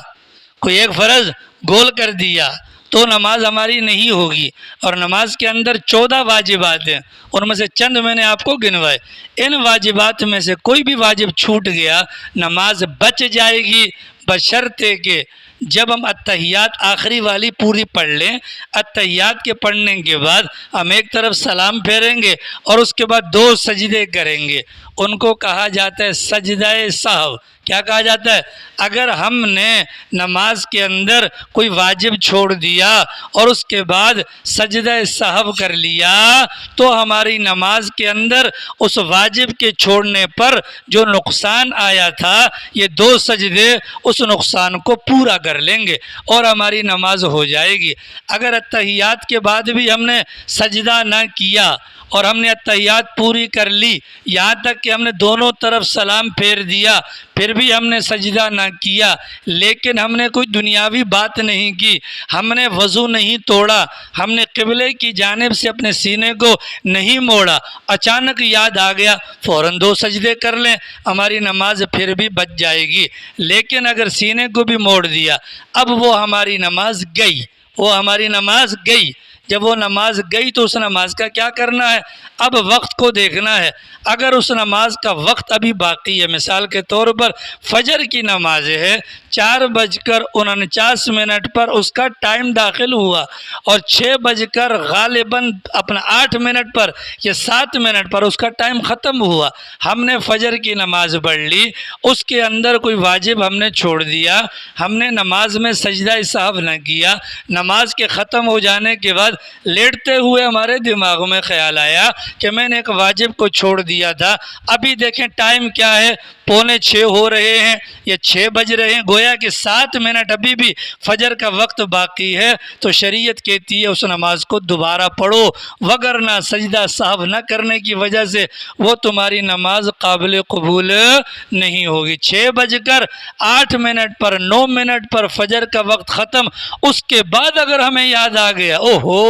کوئی ایک فرض گول کر دیا تو نماز ہماری نہیں ہوگی۔ اور نماز کے اندر 14 واجبات ہیں، ان میں سے چند میں نے آپ کو گنوائے۔ ان واجبات میں سے کوئی بھی واجب چھوٹ گیا نماز بچ جائے گی، بشرطے کہ جب ہم اتحیات آخری والی پوری پڑھ لیں، اتحیات کے پڑھنے کے بعد ہم ایک طرف سلام پھیریں گے اور اس کے بعد 2 سجدے کریں گے، ان کو کہا جاتا ہے سجدہ سہو۔ کیا کہا جاتا ہے؟ اگر ہم نے نماز کے اندر کوئی واجب چھوڑ دیا اور اس کے بعد سجدہ سہو کر لیا تو ہماری نماز کے اندر اس واجب کے چھوڑنے پر جو نقصان آیا تھا یہ 2 سجدے اس نقصان کو پورا کر لیں گے اور ہماری نماز ہو جائے گی۔ اگر اتحیات کے بعد بھی ہم نے سجدہ نہ کیا اور ہم نے اتحیات پوری کر لی، یہاں تک کہ ہم نے دونوں طرف سلام پھیر دیا، پھر بھی ہم نے سجدہ نہ کیا، لیکن ہم نے کوئی دنیاوی بات نہیں کی، ہم نے وضو نہیں توڑا، ہم نے قبلے کی جانب سے اپنے سینے کو نہیں موڑا، اچانک یاد آ گیا، فوراً 2 سجدے کر لیں، ہماری نماز پھر بھی بچ جائے گی۔ لیکن اگر سینے کو بھی موڑ دیا، اب وہ ہماری نماز گئی، وہ ہماری نماز گئی۔ جب وہ نماز گئی تو اس نماز کا کیا کرنا ہے؟ اب وقت کو دیکھنا ہے۔ اگر اس نماز کا وقت ابھی باقی ہے، مثال کے طور پر فجر کی نماز ہے، 4:49 پر اس کا ٹائم داخل ہوا اور 6 غالباً اپنا 8 پر یا 7 پر اس کا ٹائم ختم ہوا، ہم نے فجر کی نماز پڑھ لی، اس کے اندر کوئی واجب ہم نے چھوڑ دیا، ہم نے نماز میں سجدہ سہو نہ کیا، نماز کے ختم ہو جانے کے بعد لیٹتے ہوئے ہمارے دماغ میں خیال آیا کہ میں نے ایک واجب کو چھوڑ دیا تھا، ابھی دیکھیں ٹائم کیا ہے، 5:45 ہو رہے ہیں یا 6 بج رہے ہیں، گویا کہ 7 منٹ ابھی بھی فجر کا وقت باقی ہے، تو شریعت کہتی ہے اس نماز کو دوبارہ پڑھو، وگرنہ سجدہ سہو نہ کرنے کی وجہ سے وہ تمہاری نماز قابل قبول نہیں ہوگی۔ 6:08 پر 9 منٹ پر فجر کا وقت ختم، اس کے بعد اگر ہمیں یاد آ گیا اوہو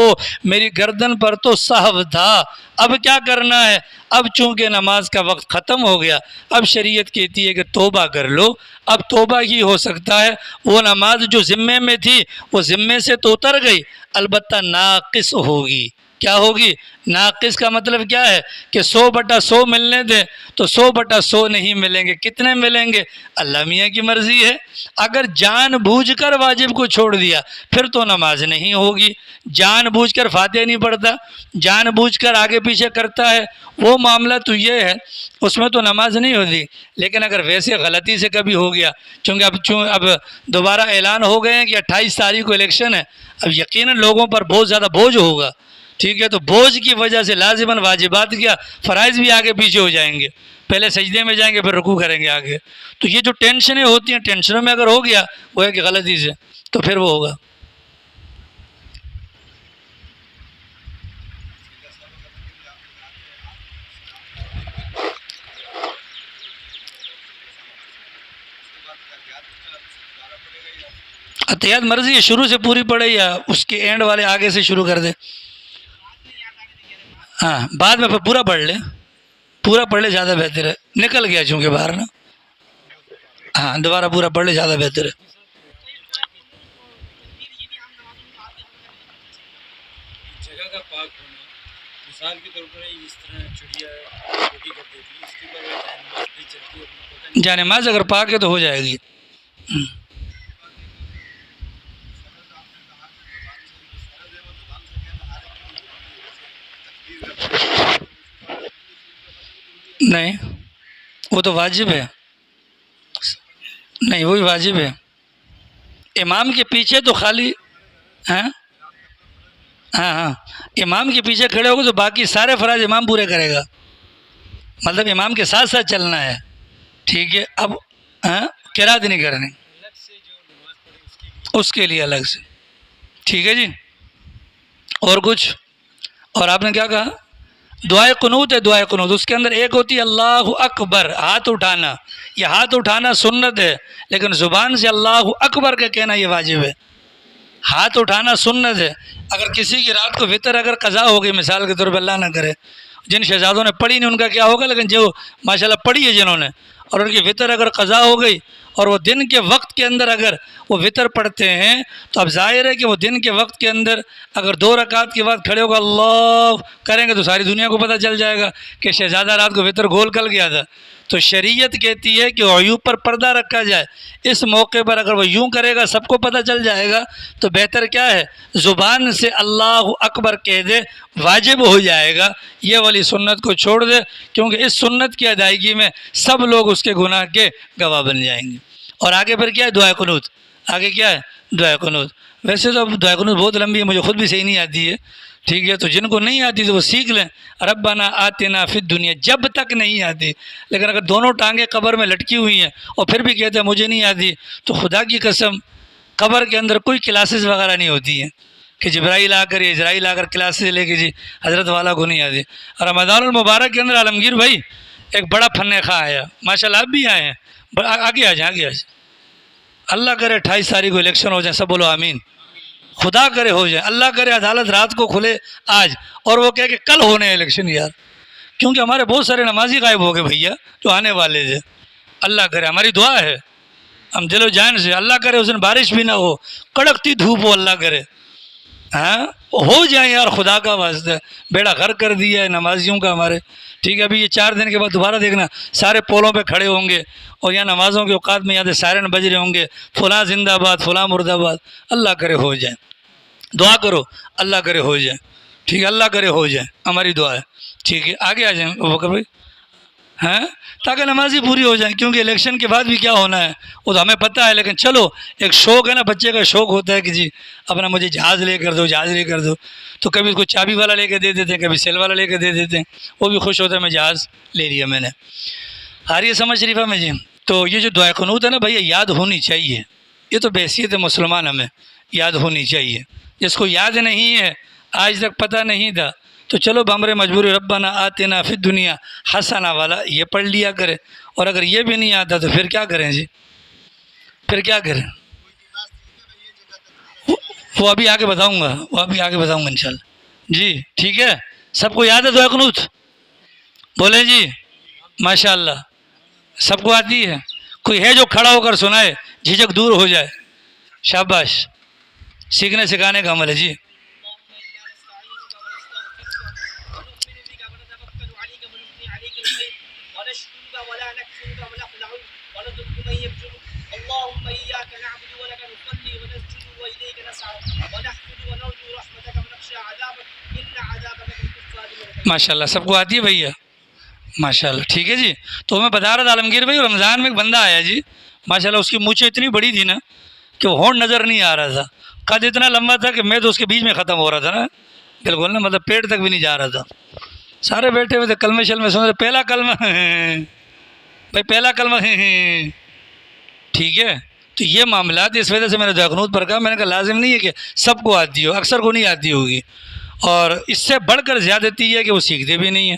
میری گردن پر تو سہو تھا، اب کیا کرنا ہے؟ اب چونکہ نماز کا وقت ختم ہو گیا، اب شریعت کہتی ہے کہ توبہ کر لو۔ اب توبہ ہی ہو سکتا ہے، وہ نماز جو ذمے میں تھی وہ ذمے سے تو اتر گئی، البتہ ناقص ہوگی۔ کیا ہوگی؟ ناقص کا مطلب کیا ہے کہ 100/100 ملنے دیں تو 100/100 نہیں ملیں گے، کتنے ملیں گے؟ اللہ میاں کی مرضی ہے۔ اگر جان بوجھ کر واجب کو چھوڑ دیا پھر تو نماز نہیں ہوگی۔ جان بوجھ کر فاتحہ نہیں پڑھتا، جان بوجھ کر آگے پیچھے کرتا ہے، وہ معاملہ تو یہ ہے، اس میں تو نماز نہیں ہوتی۔ لیکن اگر ویسے غلطی سے کبھی ہو گیا، چونکہ اب دوبارہ اعلان ہو گئے ہیں کہ 28 تاریخ کو الیکشن ہے، اب یقیناً لوگوں پر بہت زیادہ بوجھ ہوگا، ٹھیک ہے، تو بوجھ کی وجہ سے لازماً واجبات کیا فرائض بھی آگے پیچھے ہو جائیں گے، پہلے سجدے میں جائیں گے پھر رکوع کریں گے آگے، تو یہ جو ٹینشنیں ہوتی ہیں، ٹینشنوں میں اگر ہو گیا وہ ہے کہ غلطی سے، تو پھر وہ ہوگا۔ اتحیات مرضی ہے، شروع سے پوری پڑھے یا اس کے اینڈ والے آگے سے شروع کر دے؟ ہاں بعد میں پورا پڑھ لے، پورا پڑھ لے زیادہ بہتر ہے، نکل گیا چونکہ باہر نا، ہاں دوبارہ پورا پڑھ لے زیادہ بہتر ہے۔ جگہ کا پاک ہونا، مثال کے طور پر اس طرح چڑیا روٹی کرتی تھی، اس کے بعد جان نماز اگر پاک ہے تو ہو جائے گی۔ نہیں وہ تو واجب ہے، نہیں وہی واجب ہے، امام کے پیچھے تو خالی ہاں ہاں امام کے پیچھے کھڑے ہوگے تو باقی سارے فرائض امام پورے کرے گا، مطلب امام کے ساتھ ساتھ چلنا ہے، ٹھیک ہے۔ اب قرات نہیں کرنی اس کے لیے الگ سے، ٹھیک ہے جی۔ اور کچھ؟ اور آپ نے کیا کہا؟ دعائے قنوت ہے، دعائے قنوت اس کے اندر ایک ہوتی ہے اللہ اکبر، ہاتھ اٹھانا، یہ ہاتھ اٹھانا سنت ہے، لیکن زبان سے اللہ اکبر کا کہنا یہ واجب ہے۔ ہاتھ اٹھانا سنت ہے، اگر کسی کی رات کو وطر اگر قضا ہو گئی، مثال کے طور پر اللہ نہ کرے، جن شہزادوں نے پڑھی نہیں ان کا کیا ہوگا، لیکن جو ماشاءاللہ پڑھی ہے جنہوں نے، اور ان کی وطر اگر قضا ہو گئی اور وہ دن کے وقت کے اندر اگر وہ وطر پڑھتے ہیں تو اب ظاہر ہے کہ وہ دن کے وقت کے اندر اگر 2 رکعت کے بعد کھڑے ہو کر اللہ کریں گے تو ساری دنیا کو پتہ چل جائے گا کہ شہزادہ رات کو وطر گول کر گیا تھا. تو شریعت کہتی ہے کہ عیوب پر پردہ رکھا جائے. اس موقع پر اگر وہ یوں کرے گا سب کو پتہ چل جائے گا تو بہتر کیا ہے زبان سے اللہ اکبر کہہ دے, واجب ہو جائے گا. یہ والی سنت کو چھوڑ دے, کیونکہ اس سنت کی ادائیگی میں سب لوگ اس کے گناہ کے گواہ بن جائیں گے. اور آگے پھر کیا ہے دعائے قنوت. آگے کیا ہے دعائے قنوت. ویسے تو اب دعائے قنوت بہت لمبی ہے, مجھے خود بھی صحیح نہیں آتی ہے, ٹھیک ہے, تو جن کو نہیں آتی تو وہ سیکھ لیں. ربنا آتنا فی الدنیا جب تک نہیں آتی, لیکن اگر دونوں ٹانگیں قبر میں لٹکی ہوئی ہیں اور پھر بھی کہتے ہیں مجھے نہیں آتی, تو خدا کی قسم قبر کے اندر کوئی کلاسز وغیرہ نہیں ہوتی ہیں کہ جبرائیل آ کر یا اسرائیل آ کر کلاسز لے کے جی حضرت والا کو نہیں آتی. رمضان المبارک کے اندر عالمگیر بھائی ایک بڑا فن خواہ آیا, ماشاء اللہ آپ بھی آئے ہیں, آگے آ جائیں آگے آ جائیں. اللہ کرے 28 تاریخ کو الیکشن ہو جائیں, سب بولو آمین. خدا کرے ہو جائے, اللہ کرے عدالت رات کو کھلے آج, اور وہ کہے کہ کل ہونے ہیں الیکشن یار, کیونکہ ہمارے بہت سارے نمازی غائب ہو گئے بھیا جو آنے والے تھے. اللہ کرے, ہماری دعا ہے ہم دل و جان سے, اللہ کرے اس دن بارش بھی نہ ہو, کڑکتی دھوپ ہو, اللہ کرے ہاں ہو جائیں یار, خدا کا واسطہ بیڑا غرق کر دیا ہے نمازیوں کا ہمارے. ٹھیک ہے, ابھی یہ 4 دن کے بعد دوبارہ دیکھنا سارے پولوں پہ کھڑے ہوں گے اور یہاں نمازوں کے اوقات میں یہاں سے سائرن بج رہے ہوں گے, فلاں زندہ آباد فلاں مرد آباد. اللہ کرے ہو جائے, دعا کرو اللہ کرے ہو جائے, ٹھیک ہے, اللہ کرے ہو جائے, ہماری دعا ہے. ٹھیک ہے, آگے آ جائیں بکر بھائی ہیں, تاکہ نمازی پوری ہو جائیں, کیونکہ الیکشن کے بعد بھی کیا ہونا ہے وہ تو ہمیں پتہ ہے. لیکن چلو ایک شوق ہے نا, بچے کا شوق ہوتا ہے کہ جی اپنا مجھے جہاز لے کر دو, جہاز لے کر دو, تو کبھی اس کو چابی والا لے کے دے دیتے ہیں, کبھی سیل والا لے کے دے دیتے ہیں, وہ بھی خوش ہوتا ہے میں جہاز لے لیا میں نے. آ رہی ہے سمجھ شریفہ میں جی. تو یہ جو دعائے قنوت ہے نا بھیا یاد ہونی چاہیے, یہ تو بحیثیت مسلمان ہمیں یاد ہونی چاہیے. جس کو یاد نہیں ہے, آج تک پتہ نہیں تھا, تو چلو بامر مجبوری ربنا آتنا فی الدنیا حسنہ والا یہ پڑھ لیا کرے. اور اگر یہ بھی نہیں آتا تو پھر کیا کریں جی, پھر کیا کریں, وہ ابھی آگے بتاؤں گا, وہ ابھی آگے بتاؤں گا انشاءاللہ. جی ٹھیک ہے, سب کو یاد ہے دعائے قنوت, بولیں جی ماشاء اللہ, سب کو آتی ہے. کوئی ہے جو کھڑا ہو کر سنائے, جھجک دور ہو جائے, شاباش, سیکھنے سکھانے کا عمل ہے جی. ماشاء اللہ سب کو آتی ہے بھیا, ماشاء اللہ ٹھیک ہے جی. تو میں بتا رہا تھا عالمگیر بھائی, رمضان میں ایک بندہ آیا جی, ماشاء اللہ اس کی مونچھیں اتنی بڑی تھی نا کہ وہ ہونٹ نظر نہیں آ رہا تھا, قد اتنا لمبا تھا کہ میں تو اس کے بیچ میں ختم ہو رہا تھا نا, بالکل نا, مطلب پیٹ تک بھی نہیں جا رہا تھا. سارے بیٹھے ہوئے تھے کلمے شلمے سن رہے, پہلا کلمہ بھائی پہلا کلمہ ٹھیک ہے. تو یہ معاملات اس وجہ سے میں نے دعائے قنوت پر کہا, میں نے کہا لازم نہیں ہے کہ سب کو آتی ہو, اکثر کو نہیں آتی ہوگی, اور اس سے بڑھ کر زیادتی ہے کہ وہ سیکھتے بھی نہیں ہیں.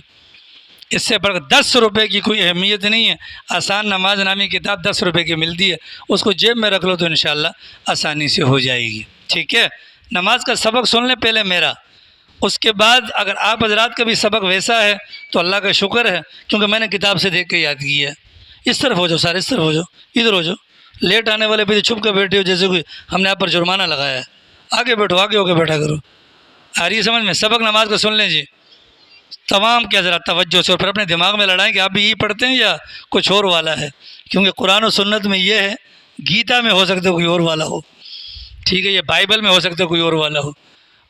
اس سے بڑھ کر 10 روپے کی کوئی اہمیت نہیں ہے. آسان نماز نامی کتاب 10 روپے کی ملتی ہے, اس کو جیب میں رکھ لو تو انشاءاللہ آسانی سے ہو جائے گی. ٹھیک ہے, نماز کا سبق سن لیں پہلے میرا, اس کے بعد اگر آپ حضرات کا بھی سبق ویسا ہے تو اللہ کا شکر ہے, کیونکہ میں نے کتاب سے دیکھ کے یاد کی ہے. اس طرف ہو جاؤ سارے, اس طرف ہو جاؤ, ادھر ہو جاؤ, لیٹ آنے والے بھی چھپ کر بیٹھے ہو جیسے کوئی ہم نے آپ پر جرمانہ لگایا ہے. آگے بیٹھو, آگے ہو کے بیٹھا کرو. آ رہی ہے سمجھ میں, سبق نماز کو سن لیں جی تمام کے حضرات توجہ سے, اور پھر اپنے دماغ میں لڑائیں کہ آپ بھی یہی پڑھتے ہیں یا کچھ اور والا ہے, کیونکہ قرآن و سنت میں یہ ہے, گیتا میں ہو سکتا ہے کوئی اور والا ہو, ٹھیک ہے, یہ بائبل میں ہو سکتا ہے کوئی اور والا ہو.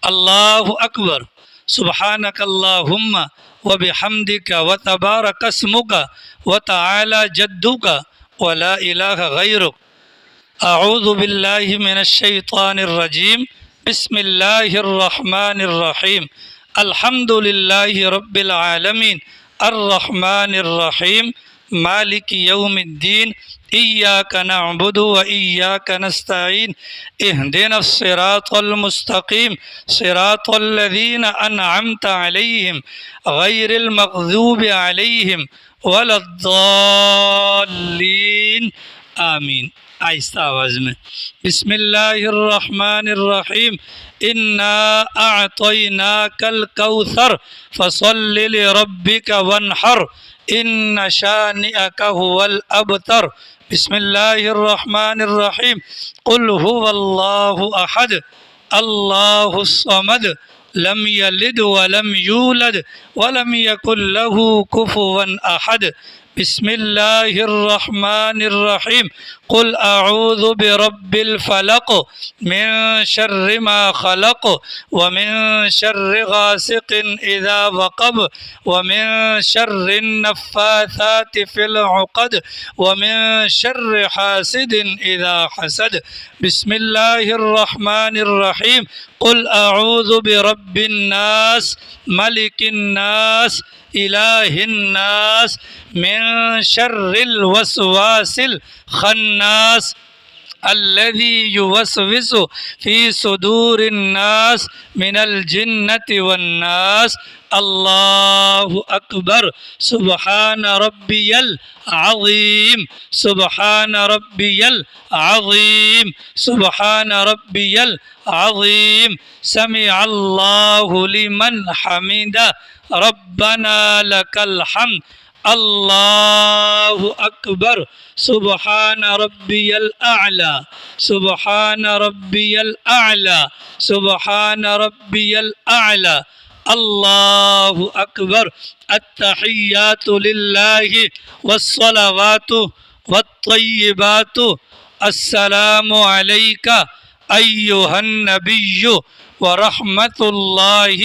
اللہ اکبر, سبحانک اللہم وبحمدک وتبارک اسمک وتعالی جدک ولا الہ غیرک, اعوذ باللہ من الشیطان الرجیم, بسم اللہ الرحمن الرحیم, الحمد للہ رب العالمین, الرحمن الرحیم, مالک یوم الدین, ایاک نعبد و ایاک نستعین, اہدنا الصراط المستقیم, صراط الذین انعمت علیہم غیر المغضوب علیہم ولا الضالین, آمین۔ آہستہ آواز میں۔ بسم اللہ الرحمن الرحیم۔ انا اعطیناک الکوثر فصل لربک وانحر ان شانئک هو الابتر۔ بسم اللہ الرحمن الرحیم۔ قل هو اللہ احد اللہ الصمد لم یلد ولم یولد ولم یکن له کفوا احد۔ بسم اللہ الرحمن الرحیم۔ قل اعوذ برب الفلق من شر ما خلق ومن شر غاسق اذا وقب ومن شر النفاثات في العقد ومن شر حاسد اذا حسد۔ بسم اللہ الرحمن الرحیم۔ قل اعوذ برب الناس ملک الناس الہ الناس من شر الوسواس الخناس الذي يوسوس في صدور الناس من الجنة والناس۔ اللہ اکبر۔ سبحان ربی العظیم، سبحان ربی العظیم، سبحان ربی العظیم۔ سمع اللہ لمن حمدہ ربنا لک الحمد۔ اللہ اکبر۔ سبحان ربی الاعلی، سبحان ربی الاعلی، سبحان ربی الاعلی۔ اللہ اکبر۔ التحیات للہ والصلوات والطیبات۔ السلام علیک ایہا النبی ورحمۃ اللہ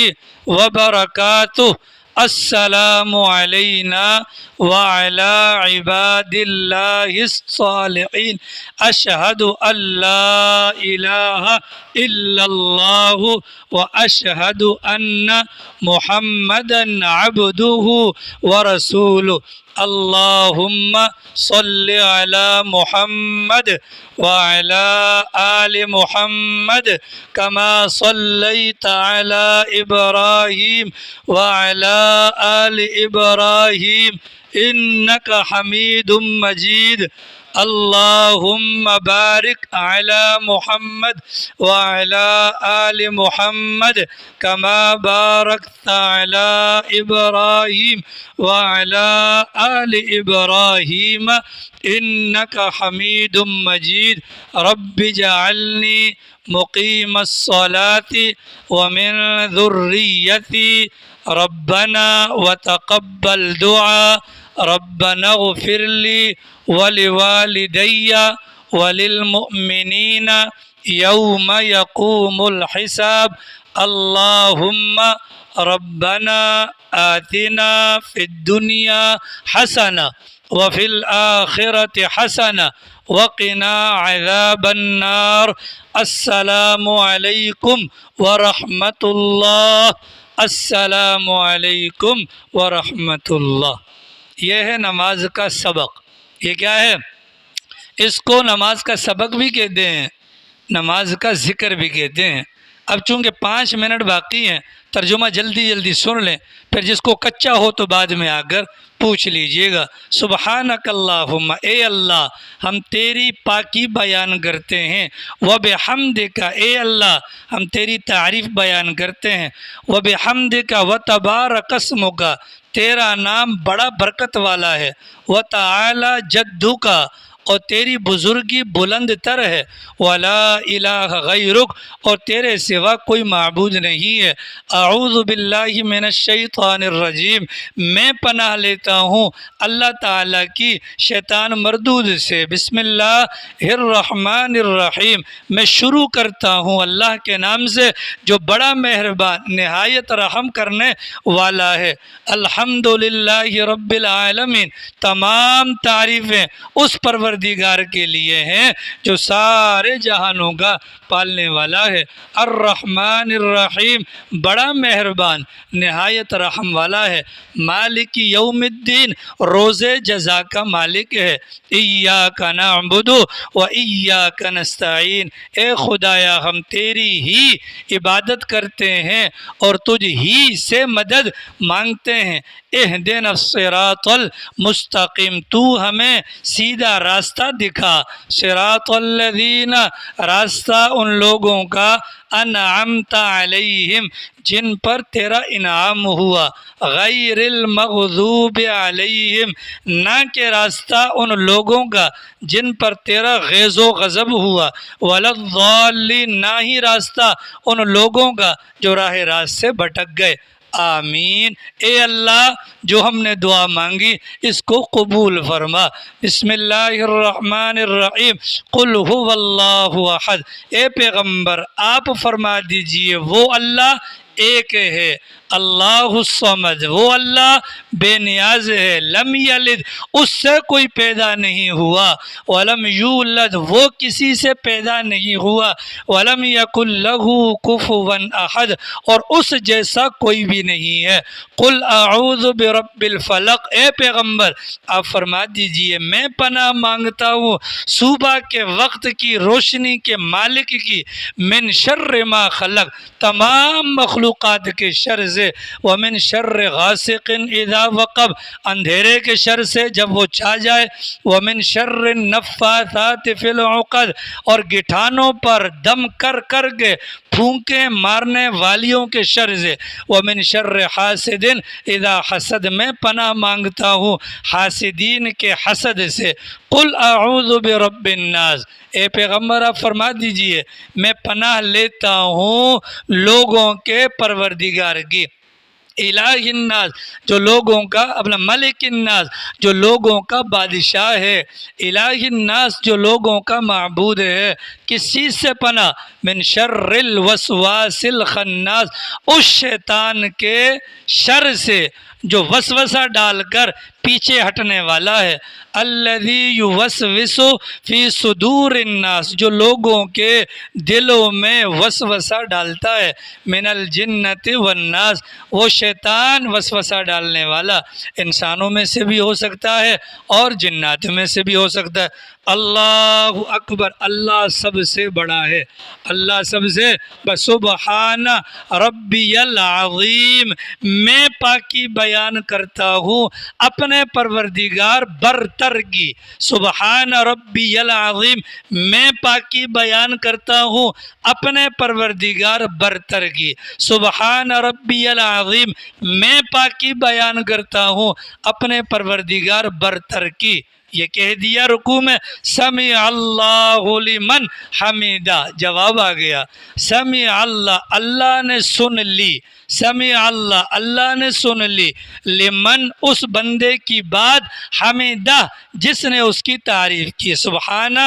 وبرکاتہ۔ السلام علینا وعلی عباد اللہ الصالحین۔ اشہد ان لا الہ الا اللہ واشہد ان محمدا عبدہ ورسولہ۔ اللہم صل علی محمد وعلی آل محمد کما صلیت علی ابراہیم وعلی آل ابراہیم انک حمید مجید۔ اللہم بارک علی محمد وعلی آل محمد کما بارکت علی ابراہیم وعلی آل ابراہیم انک حمید مجید۔ رب اجعلنی مقیم الصلاة ومن ذریتی ربنا وتقبل دعا۔ ربنا اغفر لی ولوالدی وللمؤمنین یوم یقوم الحساب۔ اللہم ربنا آتنا فی الدنیا حسنہ وفی الآخرة حسنہ وقنا عذاب النار۔ السلام علیکم ورحمۃ اللہ۔ السلام علیکم ورحمۃ اللہ۔ یہ ہے نماز کا سبق۔ یہ کیا ہے؟ اس کو نماز کا سبق بھی کہتے ہیں، نماز کا ذکر بھی کہتے ہیں۔ اب چونکہ 5 منٹ باقی ہیں، ترجمہ جلدی جلدی سن لیں، پھر جس کو کچا ہو تو بعد میں آ کر پوچھ لیجئے گا۔ سبحانک اللہم، اے اللہ ہم تیری پاکی بیان کرتے ہیں، وبحمدک، اے اللہ ہم تیری تعریف بیان کرتے ہیں، وبحمدک وتبارک اسمک، تیرا نام بڑا برکت والا ہے، وتعالی جدک، اور تیری بزرگی بلند تر ہے، ولا الہ غیرک، اور تیرے سوا کوئی معبود نہیں ہے۔ اعوذ باللہ من الشیطان الرجیم، میں پناہ لیتا ہوں اللہ تعالیٰ کی شیطان مردود سے۔ بسم اللہ الرحمن الرحیم، میں شروع کرتا ہوں اللہ کے نام سے جو بڑا مہربان نہایت رحم کرنے والا ہے۔ الحمدللہ رب العالمین، تمام تعریفیں اس پروردگار کے لیے ہیں جو سارے جہانوں کا پالنے والا ہے۔ الرحمن الرحیم، بڑا مہربان نہایت رحم والا ہے۔ مالک یوم الدین، روز جزا کا مالک ہے۔ ایاک نعبد و ایاک نستعین، اے خدایا ہم تیری ہی عبادت کرتے ہیں اور تجھ ہی سے مدد مانگتے ہیں۔ اہدنا الصراط المستقیم، تو ہمیں سیدھا راستہ راستہ دکھا، صراط الذین راستہ ان لوگوں کا انعمت علیہم جن پر تیرا انعام ہوا، غیر المغضوب علیہم نہ کہ راستہ ان لوگوں کا جن پر تیرا غیظ و غضب ہوا، ولا الضالین نہ ہی راستہ ان لوگوں کا جو راہ راست سے بھٹک گئے۔ آمین۔ اے اللہ جو ہم نے دعا مانگی اس کو قبول فرما۔ بسم اللہ الرحمن الرحیم۔ قل هو اللہ احد۔ اے پیغمبر آپ فرما دیجئے وہ اللہ ایک ہے، اللہ الصمد وہ اللہ بے نیاز ہے، لم یلد اس سے کوئی پیدا نہیں ہوا، ولم یولد وہ کسی سے پیدا نہیں ہوا، ولم یکن لہ کفوا احد اور اس جیسا کوئی بھی نہیں ہے۔ قل اعوذ برب الفلق۔ اے پیغمبر آپ فرما دیجئے میں پناہ مانگتا ہوں صبح کے وقت کی روشنی کے مالک کی، من شر ما خلق تمام مخلوقات کے شر سے، ومن شر غاسق اذا وقب اندھیرے کے شر سے جب وہ چھا جائے، ومن شر النفاثات فی العقد اور گٹھانوں پر دم کر کر کے پھونکے مارنے والیوں کے شر سے، ومن شر حاسد اذا حسد میں پناہ مانگتا ہوں حاسدین کے حسد سے۔ قل اعوذ برب الناس۔ اے پیغمبر آپ فرما دیجئے میں پناہ لیتا ہوں لوگوں کے پروردگار کی، الہ الناس جو لوگوں کا اپنا ملک الناس جو لوگوں کا بادشاہ ہے، الہ الناس جو لوگوں کا معبود ہے۔ کس چیز سے پناہ؟ من شر الوسواس الخناس اس شیطان کے شر سے جو وسوسہ ڈال کر پیچھے ہٹنے والا ہے، الذی یوسوس فی صدور الناس جو لوگوں کے دلوں میں وسوسہ ڈالتا ہے، من الجنۃ والناس وہ شیطان وسوسہ ڈالنے والا انسانوں میں سے بھی ہو سکتا ہے اور جنات میں سے بھی ہو سکتا ہے۔ اللہ اکبر، اللہ سب سے بڑا ہے، اللہ سب سے سبحان ربی العظیم میں پاکی بیان کرتا ہوں اپنے پروردگار برتر کی، سبحان ربی العظیم میں پاکی بیان کرتا ہوں اپنے پروردگار برتر کی، سبحان ربی العظیم میں پاکی بیان کرتا ہوں اپنے پروردگار برتر کی۔ یہ کہہ دیا رکوع میں سمع اللہ لمن حمیدہ، جواب آ گیا سمع اللہ اللہ نے سن لی، سمع اللہ اللہ نے سن لی، لمن اس بندے کی بات حمیدہ جس نے اس کی تعریف کی، سبحان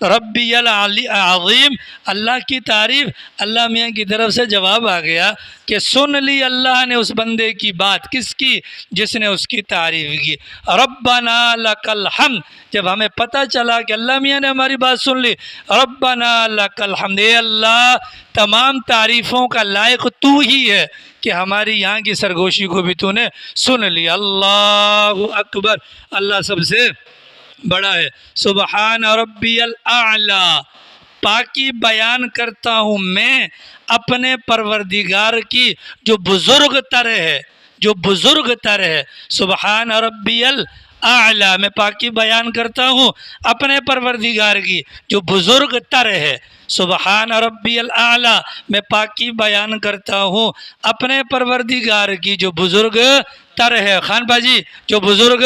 ربی العظیم اللہ کی تعریف، اللہ میاں کی طرف سے جواب آ گیا کہ سن لی اللہ نے اس بندے کی بات، کس کی؟ جس نے اس کی تعریف کی۔ ربنا لک الحمد جب ہمیں پتہ چلا کہ اللہ میاں نے ہماری بات سن لی، ربنا لک الحمد اے اللہ تمام تعریفوں کا لائق تو ہی ہے کہ ہماری یہاں کی سرگوشی کو بھی تو نے سن لی۔ اللہ اکبر، اللہ سب سے بڑا ہے۔ سبحان ربی الاعلی پاکی بیان کرتا ہوں میں اپنے پروردگار کی جو بزرگ تر ہے، جو بزرگ تر ہے، سبحان ربی الاعلی میں پاکی بیان کرتا ہوں اپنے پروردگار کی جو بزرگ تر ہے، سبحان ربی الاعلی میں پاکی بیان کرتا ہوں اپنے پروردگار کی جو بزرگ تر ہے، خان باجی جو بزرگ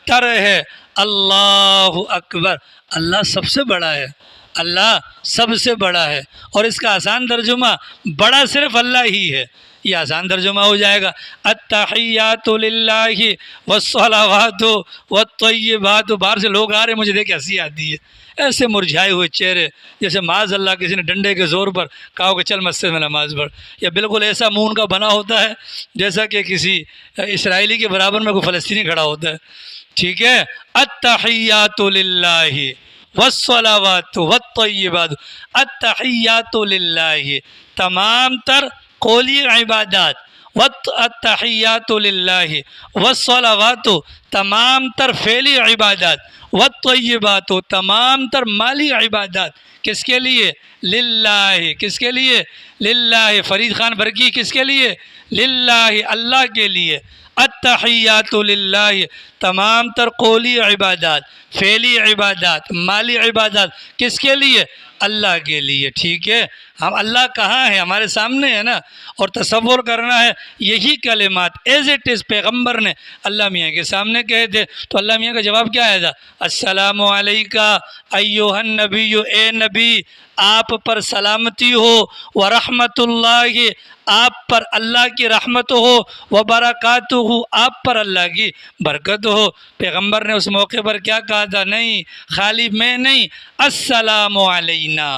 تر ہے۔ اللہ اکبر، اللہ سب سے بڑا ہے، اللہ سب سے بڑا ہے، اور اس کا آسان ترجمہ بڑا صرف اللہ ہی ہے، یہ آسان ترجمہ ہو جائے گا التحیات للہ والصلوات والطیبات۔ باہر سے لوگ آ رہے ہیں، مجھے دیکھ کے ہنسی آتی ہے، ایسے مرجھائے ہوئے چہرے جیسے معاذ اللہ کسی نے ڈنڈے کے زور پر کہا کہ چل مسجد میں نماز پڑھ، یا بالکل ایسا منہ ان کا بنا ہوتا ہے جیسا کہ کسی اسرائیلی کے برابر میں کوئی فلسطینی کھڑا ہوتا ہے، ٹھیک ہے۔ التحیات للہ والصلوات والطیبات، التحیات للہ تمام تر قولی عبادات، التحیات للہ والصلوات تمام تر فعلی عبادات، والطیبات تمام تر مالی عبادات کس کے لیے؟ للہ، کس کے لیے؟ للہ۔ فرید خان برکی کس کے لیے؟ للہ اللہ کے لیے۔ التحیات للہ، تمام تر قولی عبادات، فعلی عبادات، مالی عبادات کس کے لیے؟ اللہ کے لیے، ٹھیک ہے؟ ہم اللہ کہاں ہے؟ ہمارے سامنے ہے نا، اور تصور کرنا ہے یہی کلمات ایز اٹ از پیغمبر نے اللہ میاں کے سامنے کہے تھے، تو اللہ میاں کا جواب کیا آیا تھا؟ السلام علیکہ ایھا النبی، اے نبی آپ پر سلامتی ہو، ورحمۃ اللہ آپ پر اللہ کی رحمت ہو، وبرکاتہ آپ پر اللہ کی برکت ہو۔ پیغمبر نے اس موقع پر کیا کہا تھا؟ نہیں، خالی میں نہیں، السلام علینا،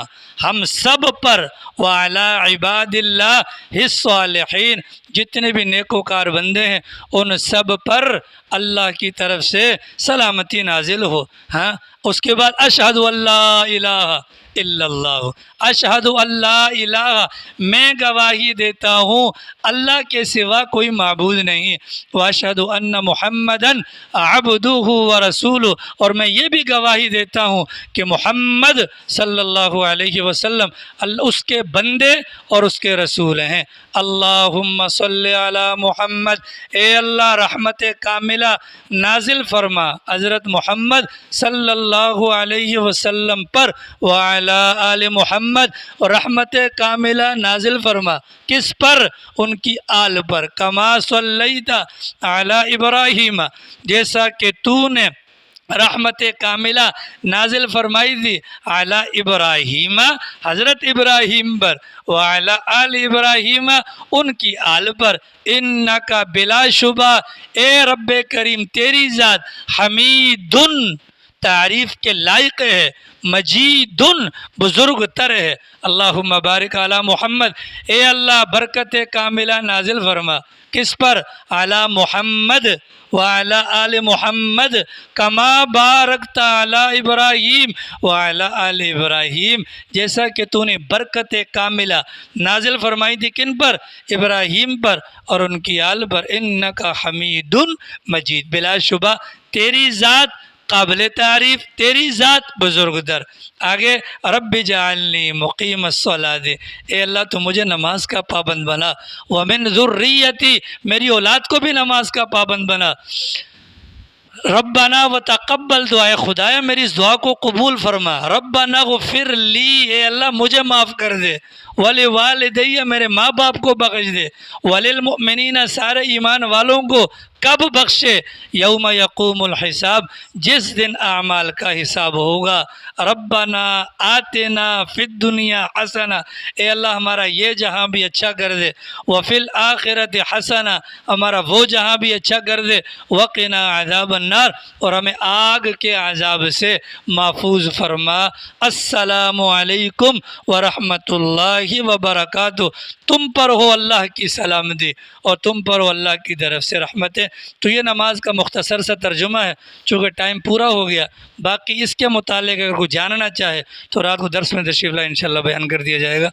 ہم سب پر، وعلی عباد اللہ الصالحین، جتنے بھی نیکوکار بندے ہیں ان سب پر اللہ کی طرف سے سلامتی نازل ہو۔ ہاں، اس کے بعد اشہد اللہ الہ الا اللہ، اشہد اللہ الہ، میں گواہی دیتا ہوں اللہ کے سوا کوئی معبود نہیں، واشہد ان محمدً عبدہ ورسولہ، اور میں یہ بھی گواہی دیتا ہوں کہ محمد صلی اللہ علیہ وسلم اس کے بندے اور اس کے رسول ہیں۔ اللہم صلی علی محمد، اے اللہ رحمت کاملہ نازل فرما حضرت محمد صلی اللہ علیہ وسلم پر، وعلی آل محمد، اور رحمت کاملہ نازل فرما کس پر؟ ان کی آل پر، کما صلیت علی ابراہیم، جیسا کہ تو نے رحمت کاملہ نازل فرمائی تھی علی ابراہیم، حضرت ابراہیم پر، وعلی آل ابراہیم، ان کی آل پر، انکا بلا شبہ اے رب کریم تیری ذات، حمیدن تعریف کے لائق ہے، مجیدن بزرگ تر ہے۔ اللہم بارک علی محمد، اے اللہ برکت کاملہ نازل فرما کس پر؟ علی محمد وعلی آل محمد، کما بارکت علی ابراہیم وعلی آل ابراہیم، جیسا کہ تو نے برکت کاملہ نازل فرمائی تھی کن پر؟ ابراہیم پر اور ان کی آل پر، انکا حمید مجید، بلا شبہ تیری ذات قابل تعریف، تیری ذات بزرگ در۔ آگے رب جعلنی مقیم الصلاۃ، اے اللہ تو مجھے نماز کا پابند بنا، ومن ذریتی، میری اولاد کو بھی نماز کا پابند بنا، ربنا وتقبل دعائے، خدایا میری اس دعا کو قبول فرما، ربنا غفر لی، اے اللہ مجھے معاف کر دے، ولوالدی، میرے ماں باپ کو بخش دے، وللمؤمنین، سارے ایمان والوں کو، کب بخشے؟ یوم یقوم الحساب، جس دن اعمال کا حساب ہوگا۔ ربنا آتنا فی الدنیا حسنہ، اے اللہ ہمارا یہ جہاں بھی اچھا کر دے، وفی الآخرۃ حسنہ، ہمارا وہ جہاں بھی اچھا کر دے، وقنا عذاب النار، اور ہمیں آگ کے عذاب سے محفوظ فرما۔ السلام علیکم ورحمۃ اللہ وبرکاتہ، تم پر ہو اللہ کی سلامتی اور تم پر ہو اللہ کی طرف سے رحمتیں۔ تو یہ نماز کا مختصر سا ترجمہ ہے، چونکہ ٹائم پورا ہو گیا، باقی اس کے متعلق اگر کوئی جاننا چاہے تو رات کو درس میں تشریف لائے، انشاءاللہ بیان کر دیا جائے گا۔